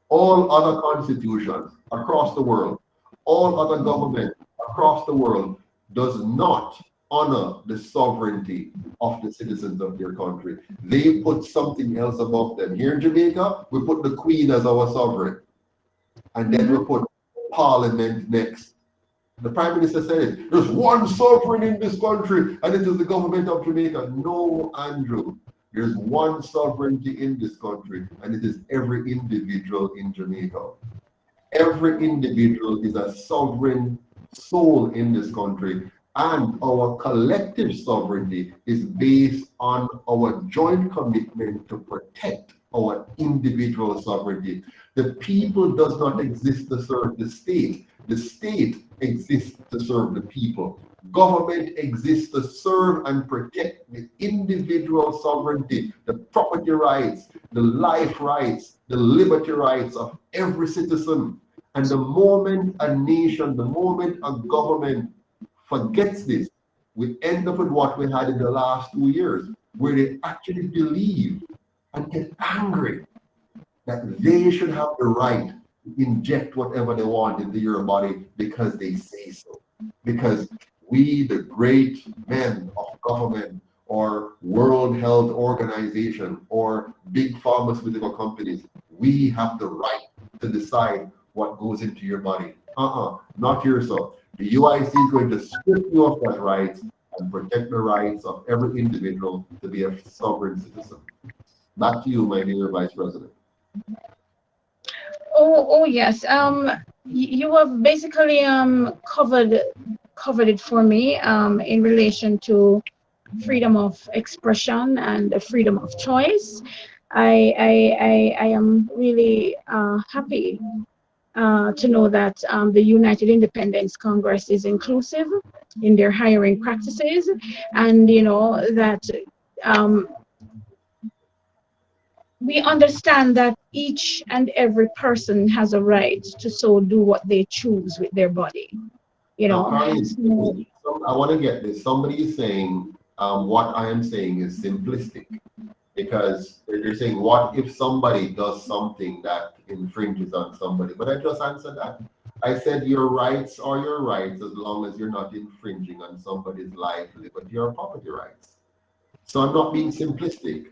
All other constitutions across the world, all other governments across the world does not honor the sovereignty of the citizens of their country. They put something else above them. Here in Jamaica, we put the Queen as our sovereign. And then we put Parliament next. The Prime Minister said it. There's one sovereign in this country, and it is the government of Jamaica. No, Andrew. There's one sovereignty in this country, and it is every individual in Jamaica. Every individual is a sovereign soul in this country, and our collective sovereignty is based on our joint commitment to protect our individual sovereignty. The people does not exist to serve the state. The state exists to serve the people. Government exists to serve and protect the individual sovereignty, the property rights, the life rights, the liberty rights of every citizen. And the moment a nation, the moment a government forgets this, we end up with what we had in the last 2 years, where they actually believe and get angry that they should have the right to inject whatever they want into your body because they say so. Because we, the great men of government or World Health Organization or big pharmaceutical companies, we have the right to decide what goes into your body. Not yourself. The UIC is going to strip you of that right and protect the rights of every individual to be a sovereign citizen. Back to you, my dear Vice President. Oh yes. You have basically covered it for me in relation to freedom of expression and freedom of choice. I am really happy to know that the United Independence Congress is inclusive in their hiring practices, and you know that we understand that each and every person has a right to so do what they choose with their body. You know, Carly, I want to get this. Somebody is saying what I am saying is simplistic, because they're saying, what if somebody does something that infringes on somebody? But I just answered that. I said your rights are your rights as long as you're not infringing on somebody's life, liberty, or property rights. So I'm not being simplistic.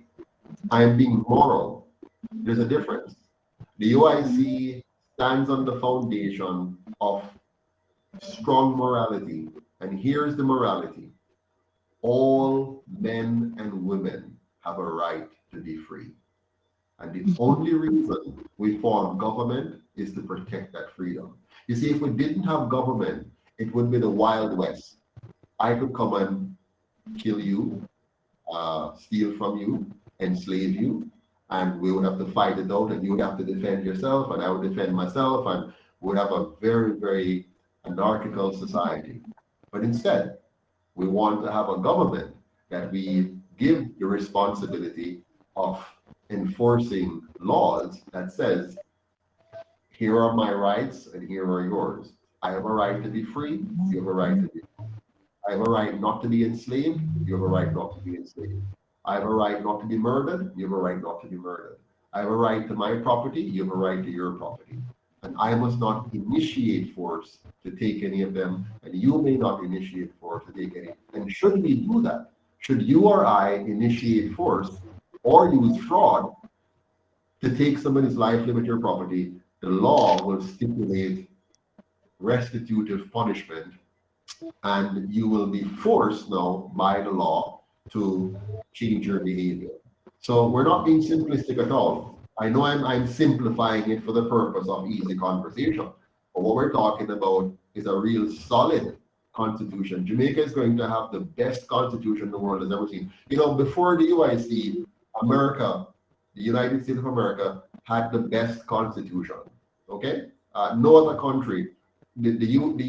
I'm being moral. There's a difference. The UIC stands on the foundation of strong morality. And here's the morality. All men and women have a right to be free. And the only reason we form government is to protect that freedom. You see, if we didn't have government, it would be the Wild West. I could come and kill you, steal from you, enslave you, and we would have to fight it out, and you would have to defend yourself, and I would defend myself, and we would have a very, very anarchical society. But instead, we want to have a government that we give the responsibility of enforcing laws that says, here are my rights and here are yours. I have a right to be free, you have a right to be free. I have a right not to be enslaved, you have a right not to be enslaved. I have a right not to be murdered, you have a right not to be murdered. I have a right to my property, you have a right to your property. And I must not initiate force to take any of them, and you may not initiate force to take any. And should we do that? Should you or I initiate force or use fraud to take somebody's life, liberty, or property, the law will stipulate restitutive punishment and you will be forced now by the law to change your behavior. So we're not being simplistic at all. I know I'm simplifying it for the purpose of easy conversation, but what we're talking about is a real solid constitution. Jamaica is going to have the best constitution the world has ever seen. You know, before the UIC, America, the United States of America, had the best constitution. Okay? No other country. The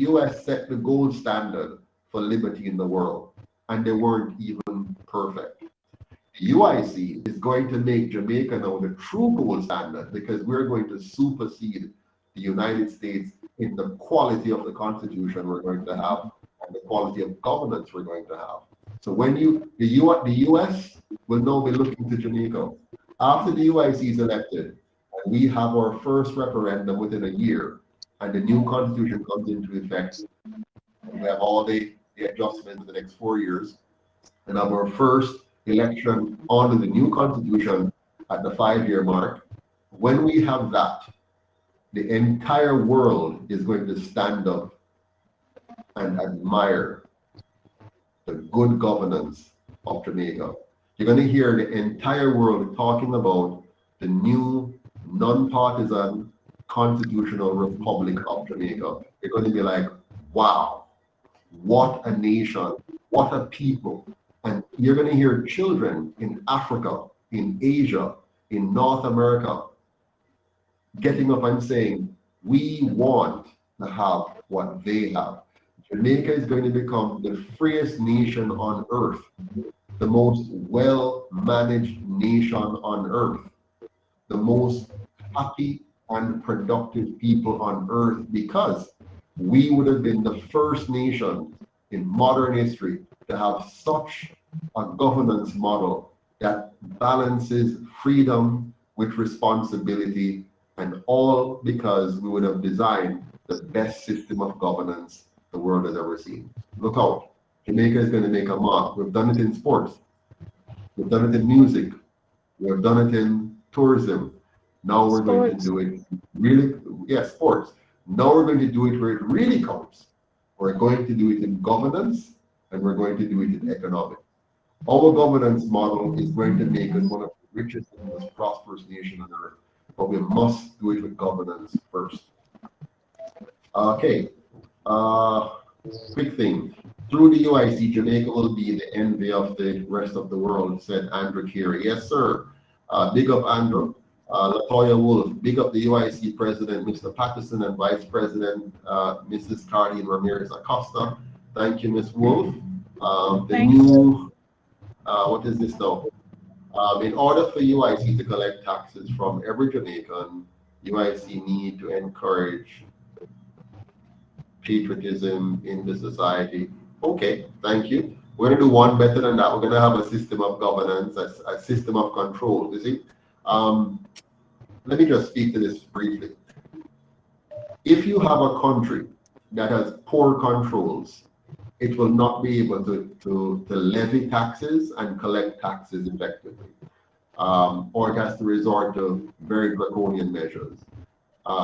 US set the gold standard for liberty in the world, and they weren't even perfect. The UIC is going to make Jamaica now the true gold standard, because we're going to supersede the United States in the quality of the constitution we're going to have and the quality of governance we're going to have. So when the US will now be looking to Jamaica. After the UIC is elected, and we have our first referendum within a year, and the new constitution comes into effect, and we have all the adjustments in the next 4 years, and have our first election under the new constitution at the 5-year mark. When we have that, the entire world is going to stand up and admire the good governance of Jamaica. You're going to hear the entire world talking about the new non-partisan constitutional republic of Jamaica. You're going to be like, wow, what a nation, what a people. And you're going to hear children in Africa, in Asia, in North America, getting up and saying, we want to have what they have. Jamaica is going to become the freest nation on earth, the most well-managed nation on earth, the most happy and productive people on earth, because we would have been the first nation in modern history to have such a governance model that balances freedom with responsibility, and all because we would have designed the best system of governance the world has ever seen. Look out. Jamaica is going to make a mark. We've done it in sports. We've done it in music. We've done it in tourism. Now we're going to do it really, sports. Now we're going to do it where it really counts. We're going to do it in governance, and we're going to do it in economics. Our governance model is going to make us one of the richest and most prosperous nations on earth, but we must do it with governance first. Okay, quick thing. Through the UIC, Jamaica will be the envy of the rest of the world, said Andrew Carey. Yes, sir. Big up, Andrew. Latoya Wolf, big up the UIC president, Mr. Patterson, and vice president, Mrs. Carlene Ramirez Acosta. Thank you, Ms. Wolf. What is this now? In order for UIC to collect taxes from every Jamaican, UIC need to encourage patriotism in the society. Okay, thank you. We're going to do one better than that. We're going to have a system of governance, a system of control. You see? Let me just speak to this briefly. If you have a country that has poor controls, it will not be able to levy taxes and collect taxes effectively. Or it has to resort to very draconian measures.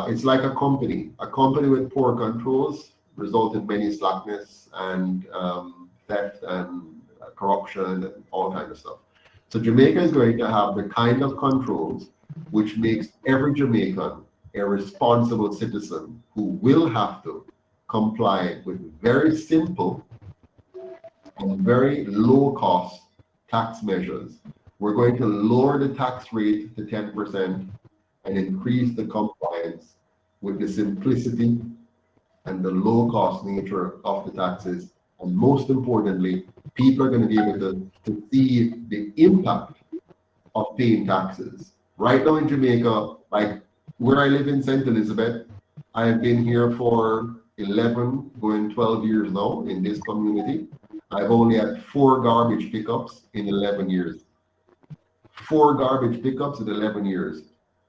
It's like a company. A company with poor controls result in many slackness and theft and corruption and all kinds of stuff. So Jamaica is going to have the kind of controls which makes every Jamaican a responsible citizen who will have to comply with very simple and very low-cost tax measures. We're going to lower the tax rate to 10% and increase the compliance with the simplicity and the low-cost nature of the taxes. And most importantly, people are going to be able to see the impact of paying taxes. Right now in Jamaica, like where I live in St. Elizabeth, I have been here for 11, going 12 years now in this community. I've only had 4 garbage pickups in 11 years. 4 garbage pickups in 11 years.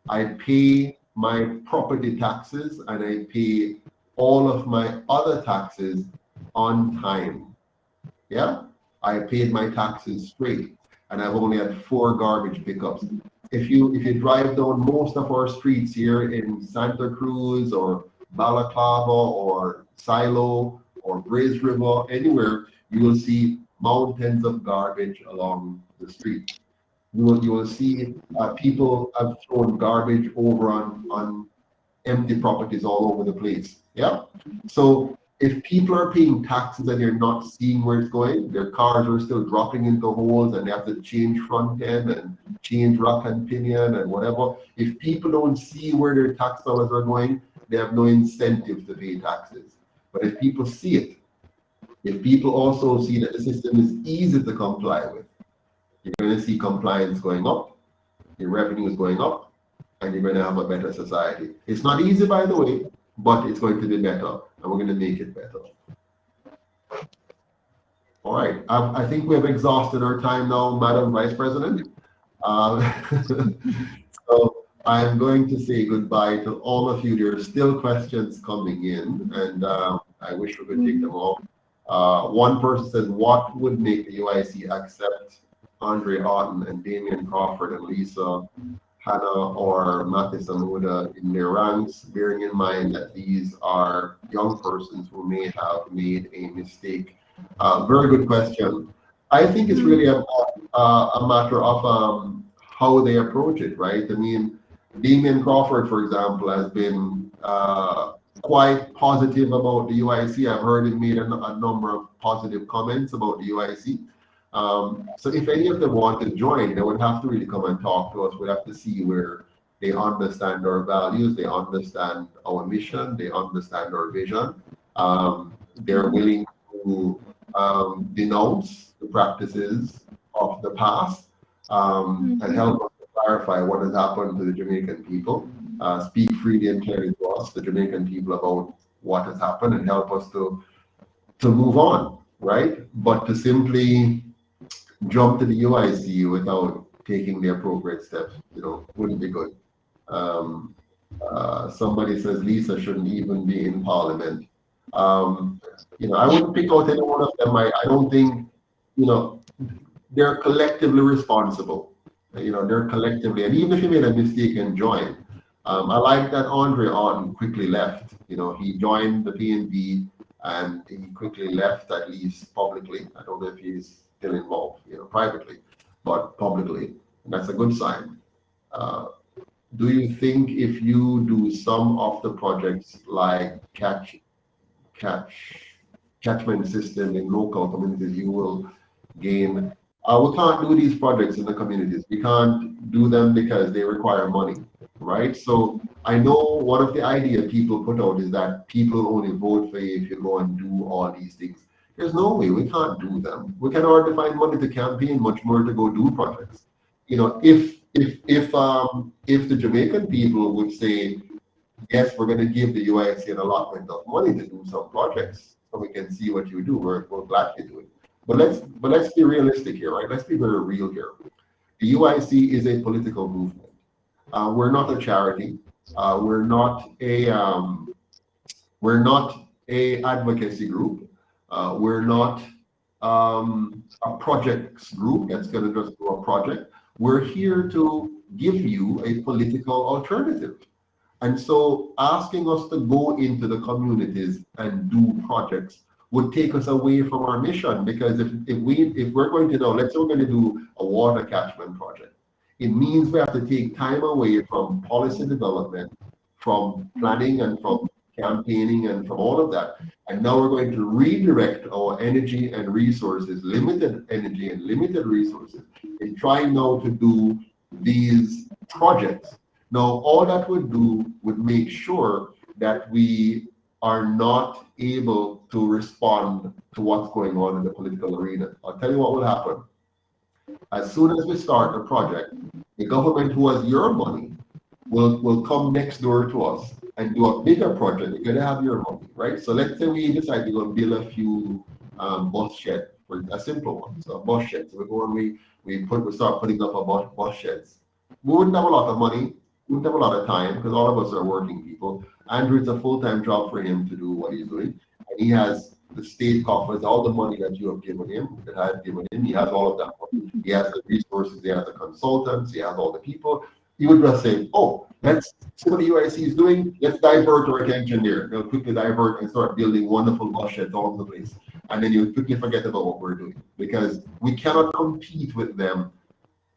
I pay my property taxes and I pay all of my other taxes on time. Yeah, I paid my taxes straight, and I've only had 4 garbage pickups. If you drive down most of our streets here in Santa Cruz or Balaclava or Silo or Grays River, anywhere, you will see mountains of garbage along the street. You will see people have thrown garbage over on empty properties all over the place. Yeah. So if people are paying taxes and they're not seeing where it's going, their cars are still dropping into holes and they have to change front end and change rack and pinion and whatever. If people don't see where their tax dollars are going, they have no incentive to pay taxes. But if people see it, if people also see that the system is easy to comply with, you're going to see compliance going up, your revenue is going up, and you're going to have a better society. It's not easy, by the way, but it's going to be better, and we're going to make it better. All right, I think we have exhausted our time now, Madam Vice President. So I'm going to say goodbye to all of you. There are still questions coming in, and I wish we could take them all. One person says, what would make the UIC accept Andre Otten and Damian Crawford and Lisa Hannah or Mathis Amuda in their ranks, bearing in mind that these are young persons who may have made a mistake? Very good question. I think it's really a matter of how they approach it, right? I mean, Damian Crawford, for example, has been quite positive about the UIC. I've heard him made a number of positive comments about the UIC. So if any of them want to join, they would have to really come and talk to us. We'd have to see where they understand our values, they understand our mission, they understand our vision. They're willing to denounce the practices of the past and help us to clarify what has happened to the Jamaican people, speak freely and clearly to us, the Jamaican people, about what has happened and help us to move on, right? But to simply jump to the UIC without taking the appropriate steps, wouldn't be good. Somebody says Lisa shouldn't even be in Parliament. I wouldn't pick out any one of them. I don't think, they're collectively responsible. They're collectively, and even if you made a mistake and joined, I like that Andre Otten quickly left. He joined the PNP and he quickly left, at least publicly. I don't know if he's still involved, privately, but publicly, and that's a good sign. Do you think if you do some of the projects like catchment system in local communities, you will gain? We can't do these projects in the communities. We can't do them because they require money, right? So I know one of the ideas people put out is that people only vote for you if you go and do all these things. There's no way, we can't do them. We can hardly find money to campaign, much more to go do projects. If the Jamaican people would say, yes, we're going to give the UIC an allotment of money to do some projects, so we can see what you do, we're glad to do it. But let's be realistic here, right? Let's be very real here. The UIC is a political movement. We're not a charity. We're not a advocacy group. We're not a projects group that's going to just do a project. We're here to give you a political alternative. And so asking us to go into the communities and do projects would take us away from our mission, because if we're going to let's say we're going to do a water catchment project, it means we have to take time away from policy development, from planning and from campaigning and from all of that. And now we're going to redirect our energy and resources, limited energy and limited resources, in trying now to do these projects. Now, all that would do would make sure that we are not able to respond to what's going on in the political arena. I'll tell you what will happen. As soon as we start a project, the government who has your money will come next door to us and do a bigger project. They're going to have your money, right? So let's say we decide to build a few bus sheds, for a simple one. So a bus shed. So we go and we start putting up a bus sheds. We wouldn't have a lot of money. We wouldn't have a lot of time, because all of us are working people. Andrew, it's a full-time job for him to do what he's doing. And he has the state coffers, all the money that you have given him, that I have given him. He has all of that money. He has the resources, he has the consultants, he has all the people. He would just say, oh, let's see what the UIC is doing. Let's divert our attention there. They'll quickly divert and start building wonderful bus sheds all over the place. And then you quickly forget about what we're doing because we cannot compete with them.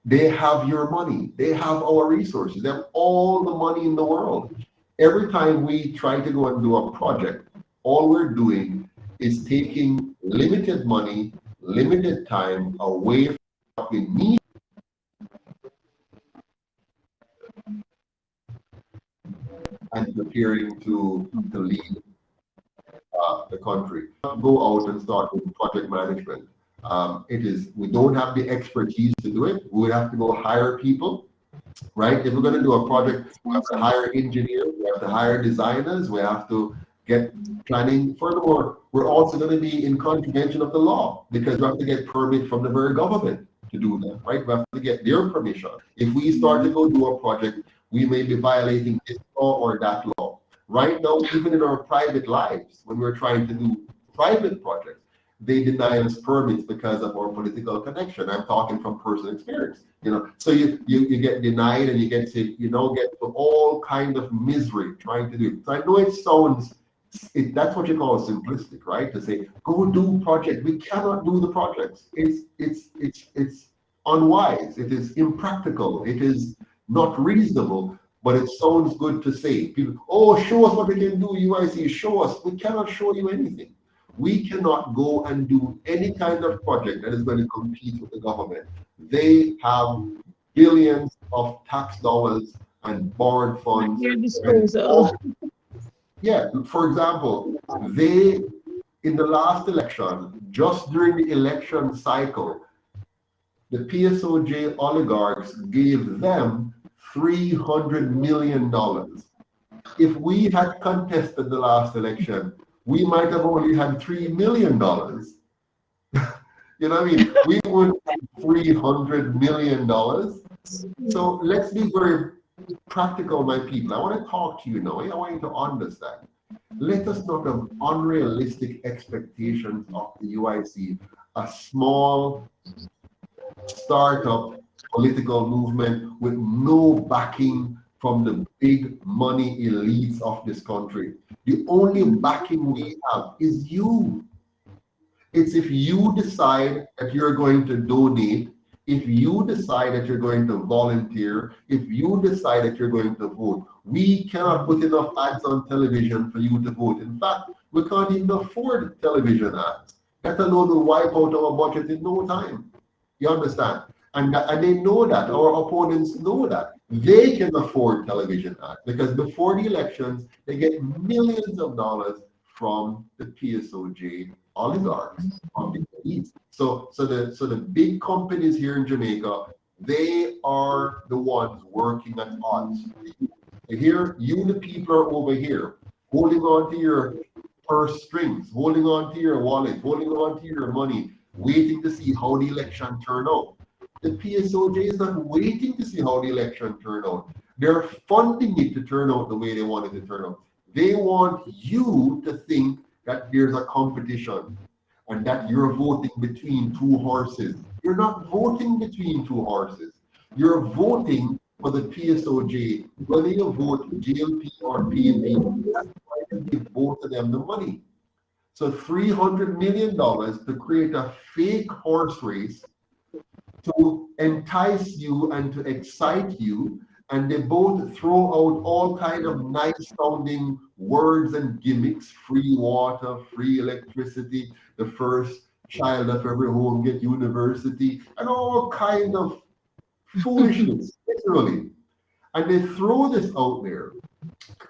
They have your money. They have our resources. They have all the money in the world. Every time we try to go and do a project, all we're doing is taking limited money, limited time away from what we need and preparing to lead the country. Go out and start with project management. We don't have the expertise to do it. We would have to go hire people, right? If we're going to do a project, we have to hire engineers, we have to hire designers, we have to get planning. Furthermore, we're also going to be in contravention of the law because we have to get permit from the very government to do that, right? We have to get their permission. If we start to go do a project, we may be violating this law or that law. Right now, even in our private lives, when we're trying to do private projects, they deny us permits because of our political connection. I'm talking from personal experience, So you get denied and you get to, get to all kind of misery trying to do it. So I know it sounds, that's what you call simplistic, right? To say, go do project. We cannot do the projects. It's unwise. It is impractical. It is not reasonable. But it sounds good to say. People, show us what we can do, UIC, show us. We cannot show you anything. We cannot go and do any kind of project that is going to compete with the government. They have billions of tax dollars and borrowed funds. Yeah, for example, in the last election, just during the election cycle, the PSOJ oligarchs gave them $300 million. If we had contested the last election, we might have only had $3 million. You know what I mean? We would have $300 million. So let's be very practical, my people. I want to talk to you now. I want you to understand. Let us not have unrealistic expectations of the UIC, a small startup political movement with no backing from the big money elites of this country. The only backing we have is you. It's if you decide that you're going to donate, if you decide that you're going to volunteer, if you decide that you're going to vote. We cannot put enough ads on television for you to vote. In fact, we can't even afford television ads. Let alone will wipe out our budget in no time. You understand? And they know that. Our opponents know that. They can afford television ads because before the elections, they get millions of dollars from the PSOJ oligarchs, from the elites. So the big companies here in Jamaica, they are the ones working at odds. Here, you the people are over here, holding on to your purse strings, holding on to your wallet, holding on to your money, waiting to see how the election turn out. The PSOJ is not waiting to see how the election turn out. They're funding it to turn out the way they want it to turn out. They want you to think that there's a competition and that you're voting between two horses. You're not voting between two horses. You're voting for the PSOJ. Whether you vote JLP or PNP, that's why you give both of them the money. So $300 million to create a fake horse race to entice you and to excite you, and they both throw out all kind of nice sounding words and gimmicks: free water, free electricity, the first child of every home get university, and all kind of foolishness, literally. And they throw this out there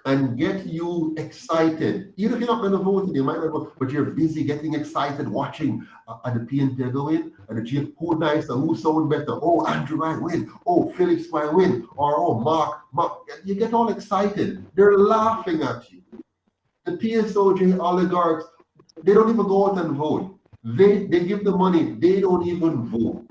and get you excited. Even if you're not going to vote, you might not vote, but you're busy getting excited watching the PNP go in, and the GM, who nicer, who sound better, oh, Andrew might win, oh, Phillips might win, or oh, Mark. You get all excited. They're laughing at you. The PSOJ oligarchs, they don't even go out and vote. They give the money, they don't even vote.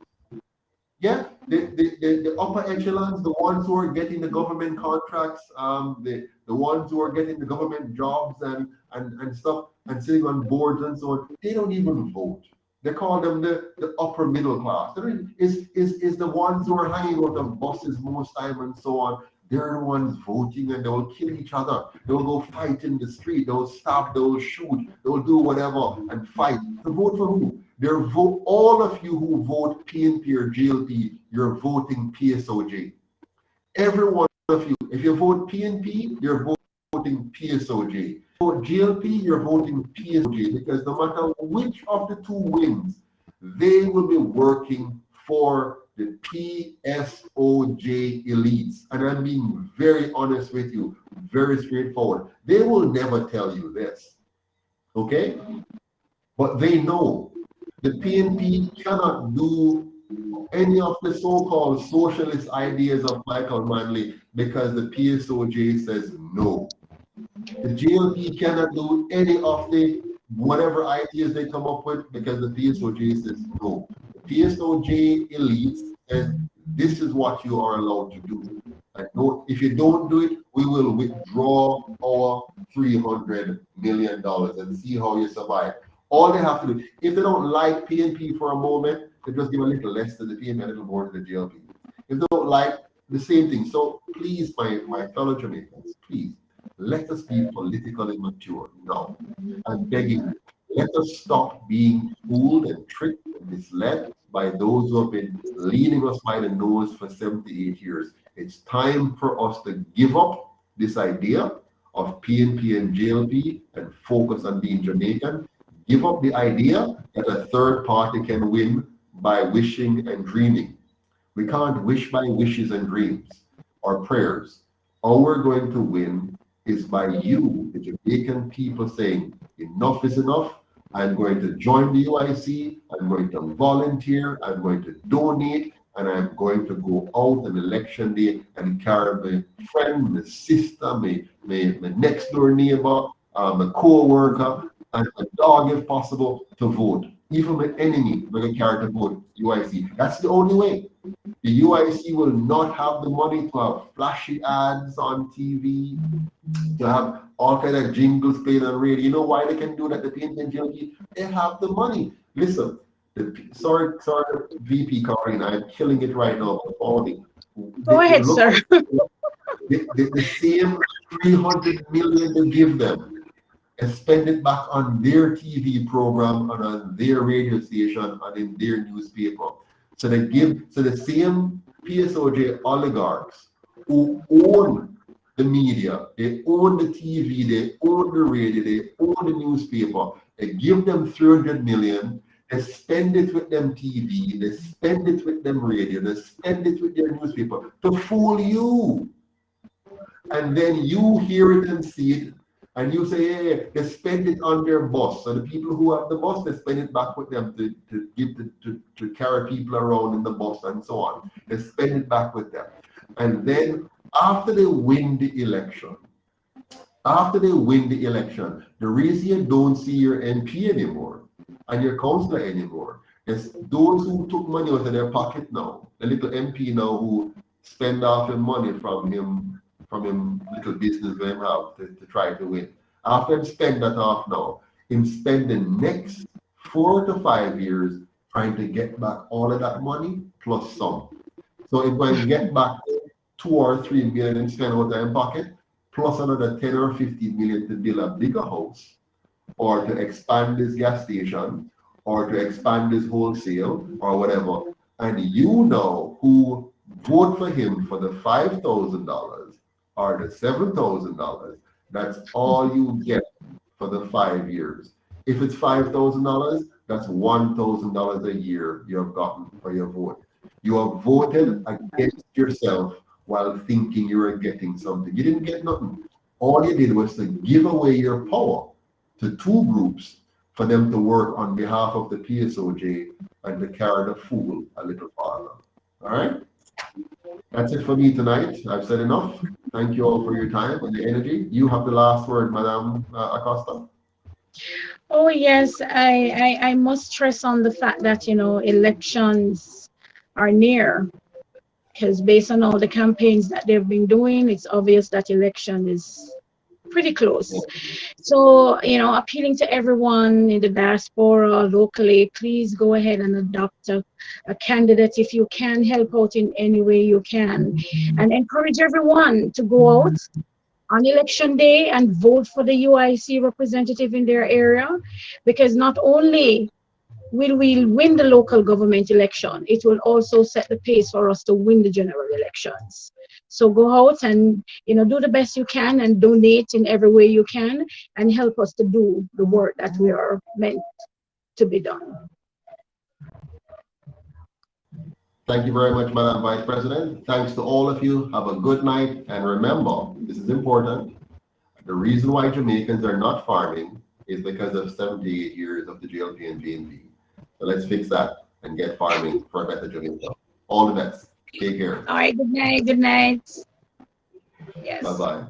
Yeah, the upper echelons, the ones who are getting the government contracts, the ones who are getting the government jobs and stuff and sitting on boards and so on, they don't even vote. They call them the upper middle class. Is the ones who are hanging out on buses most time and so on. They're the ones voting, and they will kill each other. They will go fight in the street. They will stab. They will shoot. They will do whatever and fight. To vote for who? They're vote. All of you who vote PNP or JLP, you're voting PSOJ. Every one of you. If you vote PNP, you're voting PSOJ. For GLP, you're voting PSOJ, because no matter which of the two wins, they will be working for the PSOJ elites. And I'm being very honest with you, very straightforward. They will never tell you this, okay? But they know the PNP cannot do any of the so-called socialist ideas of Michael Manley because the PSOJ says no. The JLP cannot do any of the whatever ideas they come up with because the PSOJ says no. The PSOJ elites says this is what you are allowed to do. And no, if you don't do it, we will withdraw our $300 million and see how you survive. All they have to do, if they don't like PNP for a moment, they just give a little less to the PNP, a little more to the JLP. If they don't like, the same thing. So please, my fellow Jamaicans, please, let us be politically mature now. I'm begging, let us stop being fooled and tricked and misled by those who have been leading us by the nose for 78 years. It's time for us to give up this idea of PNP and JLP and focus on being Jamaican. Give up the idea that a third party can win by wishing and dreaming. We can't wish by wishes and dreams or prayers. All we're going to win is by you, the Jamaican people, saying enough is enough. I'm going to join the UIC. I'm going to volunteer. I'm going to donate. And I'm going to go out on election day and carry my friend, my sister, my next door neighbor, my co-worker, and a dog if possible to vote. Even my enemy will carry to vote UIC. That's the only way. The UIC will not have the money to have flashy ads on TV, to have all kind of jingles played on radio. You know why they can do that? The PNP and JLP, they have the money. Listen, sorry, VP Karin, I'm killing it right now. Go ahead, sir. The same 300 million they give them and spend it back on their TV program and on their radio station and in their newspaper. So the same PSOJ oligarchs who own the media, they own the TV, they own the radio, they own the newspaper, they give them 300 million, they spend it with them TV, they spend it with them radio, they spend it with their newspaper to fool you. And then you hear it and see it, and you say, hey, they spend it on their bus. So the people who have the bus, they spend it back with them to carry people around in the bus and so on. They spend it back with them. And then after they win the election, the reason you don't see your MP anymore and your councillor anymore is those who took money out of their pocket now, the little MP now who spend off his money from him little business we have to try to win. After him spend that off now, him spend the next 4 to 5 years trying to get back all of that money plus some. So if we get back 2 or 3 million and spend out of his pocket, plus another 10 or 15 million to build a bigger house, or to expand this gas station, or to expand this wholesale, or whatever. And you know who vote for him for the $5,000 or the $7,000, that's all you get for the 5 years. If it's $5,000, that's $1,000 a year you have gotten for your vote. You have voted against yourself while thinking you were getting something. You didn't get nothing. All you did was to give away your power to 2 groups for them to work on behalf of the PSOJ and to carry the fool a little farther. All right? That's it for me tonight. I've said enough. Thank you all for your time and your energy. You have the last word, Madam Acosta. Oh yes, I must stress on the fact that elections are near, because based on all the campaigns that they've been doing, it's obvious that election is pretty close. So, you know, appealing to everyone in the diaspora, locally, please go ahead and adopt a candidate if you can, help out in any way you can, and encourage everyone to go out on election day and vote for the UIC representative in their area, because not only will we win the local government election, it will also set the pace for us to win the general elections. So go out and, you know, do the best you can and donate in every way you can and help us to do the work that we are meant to be done. Thank you very much, Madam Vice President. Thanks to all of you. Have a good night. And remember, this is important. The reason why Jamaicans are not farming is because of 78 years of the JLP and PNP. So let's fix that and get farming for a better Jamaica. All the best. Take care. All right, good night, good night. Yes. Bye-bye.